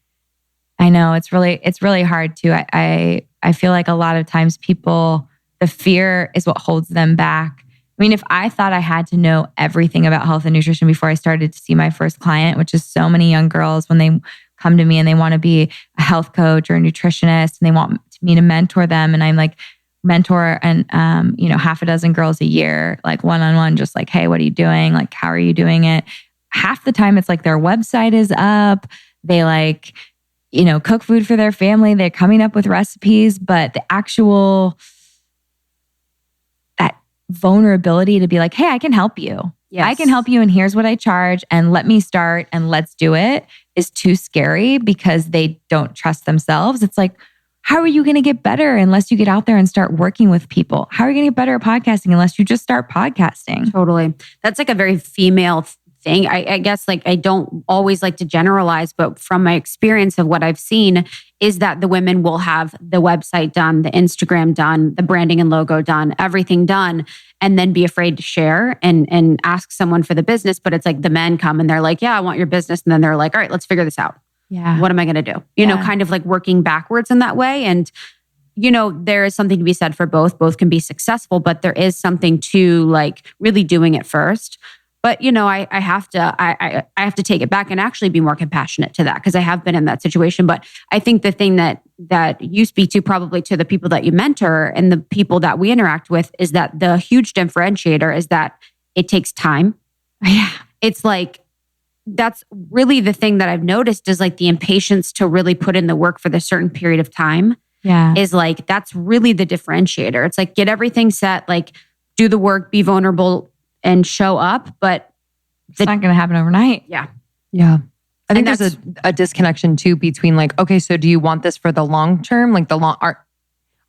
I know it's really hard too. I feel like a lot of times people, the fear is what holds them back. I mean, if I thought I had to know everything about health and nutrition before I started to see my first client, which is so many young girls when they come to me and they want to be a health coach or a nutritionist, and they want me to mentor them, and I'm like, mentor and half a dozen girls a year, like one-on-one, just like, hey, what are you doing? Like, how are you doing it? Half the time it's like their website is up. They like, cook food for their family. They're coming up with recipes, but the actual, that vulnerability to be like, hey, I can help you. Yes. I can help you, and here's what I charge, and let me start and let's do it, is too scary because they don't trust themselves. It's like, how are you going to get better unless you get out there and start working with people? How are you going to get better at podcasting unless you just start podcasting? Totally. That's like a very female thing. I guess like I don't always like to generalize, but from my experience of what I've seen is that the women will have the website done, the Instagram done, the branding and logo done, everything done, and then be afraid to share and ask someone for the business. But it's like the men come and they're like, yeah, I want your business. And then they're like, all right, let's figure this out. Yeah. What am I going to do? You know, kind of like working backwards in that way. And, you know, there is something to be said for both. Both can be successful, but there is something to like really doing it first. But, you know, I have to take it back and actually be more compassionate to that because I have been in that situation. But I think the thing that you speak to probably to the people that you mentor and the people that we interact with is that the huge differentiator is that it takes time. Yeah. It's like, that's really the thing that I've noticed is like the impatience to really put in the work for the certain period of time. Yeah. Is like, that's really the differentiator. It's like, get everything set, like do the work, be vulnerable and show up. But it's not going to happen overnight. Yeah. Yeah. I think there's a disconnection too between like, okay, so do you want this for the long term? Like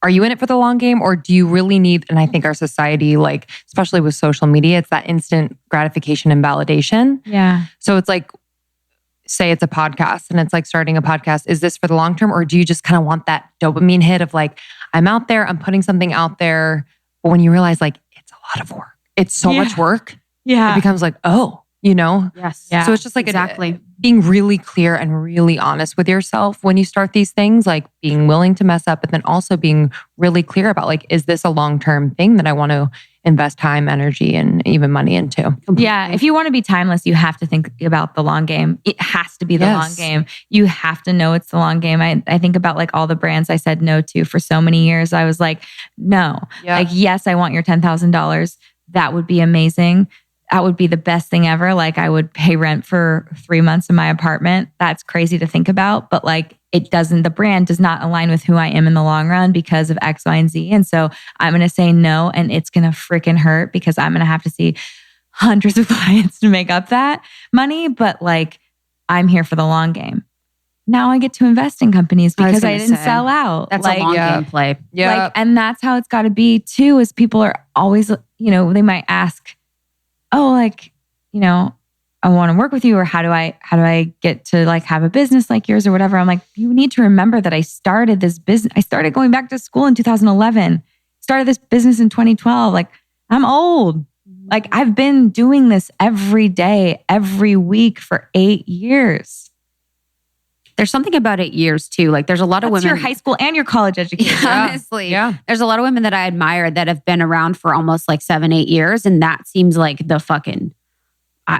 are you in it for the long game or do you really need, and I think our society, like, especially with social media, it's that instant gratification and validation. Yeah. So it's like, say it's a podcast and it's like starting a podcast. Is this for the long term or do you just kind of want that dopamine hit of like, I'm out there, I'm putting something out there. But when you realize like, it's a lot of work. It's so much work. Yeah. It becomes like, oh, you know? Yes. Yeah. So it's just like exactly being really clear and really honest with yourself when you start these things, like being willing to mess up, but then also being really clear about like, is this a long-term thing that I want to invest time, energy, and even money into? Completely. Yeah. If you want to be timeless, you have to think about the long game. It has to be the long game. You have to know it's the long game. I think about like all the brands I said no to for so many years. I was like, no. Yeah. Like, yes, I want your $10,000. That would be amazing. That would be the best thing ever. Like I would pay rent for 3 months in my apartment. That's crazy to think about. But like the brand does not align with who I am in the long run because of X, Y, and Z. And so I'm going to say no and it's going to freaking hurt because I'm going to have to see hundreds of clients to make up that money. But like I'm here for the long game. Now I get to invest in companies because I didn't sell out. That's like, a long game play. Yeah. Like, and that's how it's got to be too, is people are always, you know, they might ask, oh, like, you know, I want to work with you, or how do I get to like have a business like yours or whatever. I'm like, you need to remember that I started this business. I started going back to school in 2011, started this business in 2012. Like I'm old. Like I've been doing this every day, every week for 8 years. There's something about 8 years too. Like there's a lot of women. Your high school and your college education. Yeah, honestly. Yeah. There's a lot of women that I admire that have been around for almost like 7-8 years. And that seems like the fucking,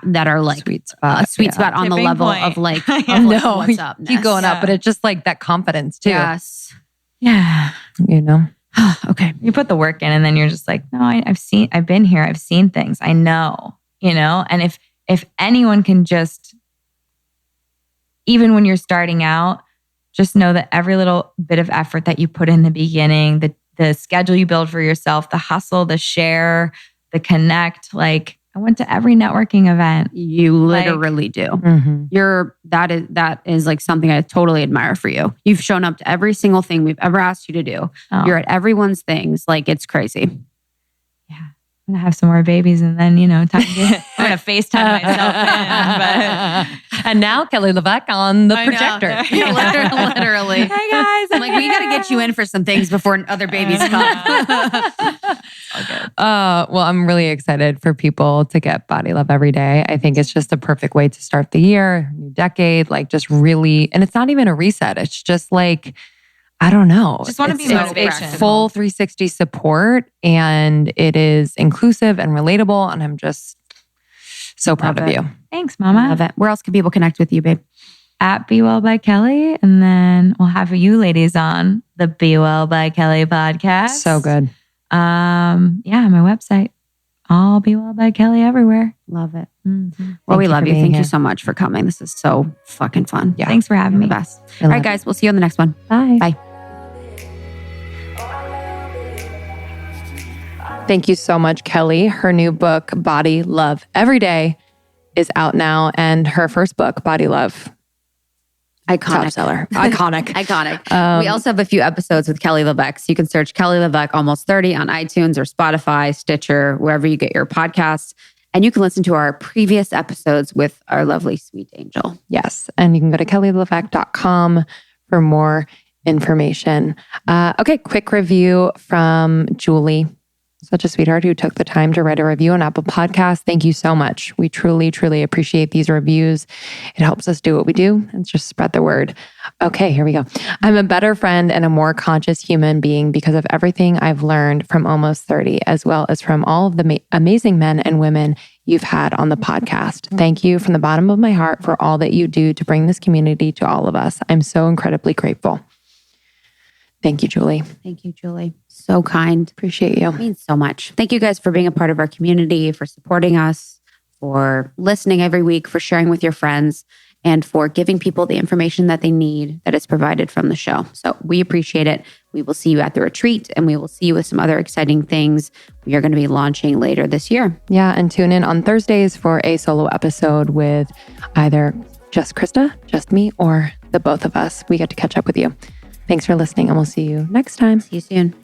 that are like sweet spot on the Tipping level point. of like, I of like know. what's up. Keep going up, but it's just like that confidence too. Yes. Yeah. You know? Okay. You put the work in and then you're just like, no, I've been here. I've seen things. I know, you know? And if anyone can just, even when you're starting out, just know that every little bit of effort that you put in the beginning, the schedule you build for yourself, the hustle, the share, the connect, like I went to every networking event. You literally do. Mm-hmm. That is like something I totally admire for you. You've shown up to every single thing we've ever asked you to do. Oh. You're at everyone's things. Like it's crazy. Yeah. I'm going to have some more babies and then, you know, I'm going to FaceTime myself in. And now Kelly LeVeque on the projector. Literally. Hey guys. I'm like, we got to get you in for some things before other babies come. All good. Well, I'm really excited for people to get body love every day. I think it's just a perfect way to start the year, new decade, like just really, and it's not even a reset. It's just like, I don't know. Just want to be motivation. It's full 360 support and it is inclusive and relatable. And I'm just so proud of you. Thanks, Mama. Love it. Where else can people connect with you, babe? At Be Well by Kelly. And then we'll have you ladies on the Be Well by Kelly podcast. So good. Yeah, my website. All Be Well by Kelly everywhere. Love it. Mm-hmm. Well, we you love for you. being Thank here. you so much for coming. This is so fucking fun. Yeah. Thanks for having You're me. the best. All right, guys. We'll see you on the next one. Bye. Bye. Thank you so much, Kelly. Her new book, Body Love Every Day, is out now. And her first book, Body Love, Iconic. seller. Iconic. Iconic. We also have a few episodes with Kelly LeVeque. So you can search Kelly LeVeque Almost 30 on iTunes or Spotify, Stitcher, wherever you get your podcasts. And you can listen to our previous episodes with our lovely sweet angel. Yes. And you can go to kellylevesque.com for more information. Okay, quick review from Julie. Such a sweetheart who took the time to write a review on Apple Podcasts. Thank you so much. We truly, truly appreciate these reviews. It helps us do what we do and just spread the word. Okay, here we go. I'm a better friend and a more conscious human being because of everything I've learned from Almost 30, as well as from all of the amazing men and women you've had on the podcast. Thank you from the bottom of my heart for all that you do to bring this community to all of us. I'm so incredibly grateful. Thank you, Julie. Thank you, Julie. So kind. Appreciate you. It means so much. Thank you guys for being a part of our community, for supporting us, for listening every week, for sharing with your friends, and for giving people the information that they need that is provided from the show. So we appreciate it. We will see you at the retreat, and we will see you with some other exciting things we are going to be launching later this year. Yeah, and tune in on Thursdays for a solo episode with either just Krista, just me, or the both of us. We get to catch up with you. Thanks for listening, and we'll see you next time. See you soon.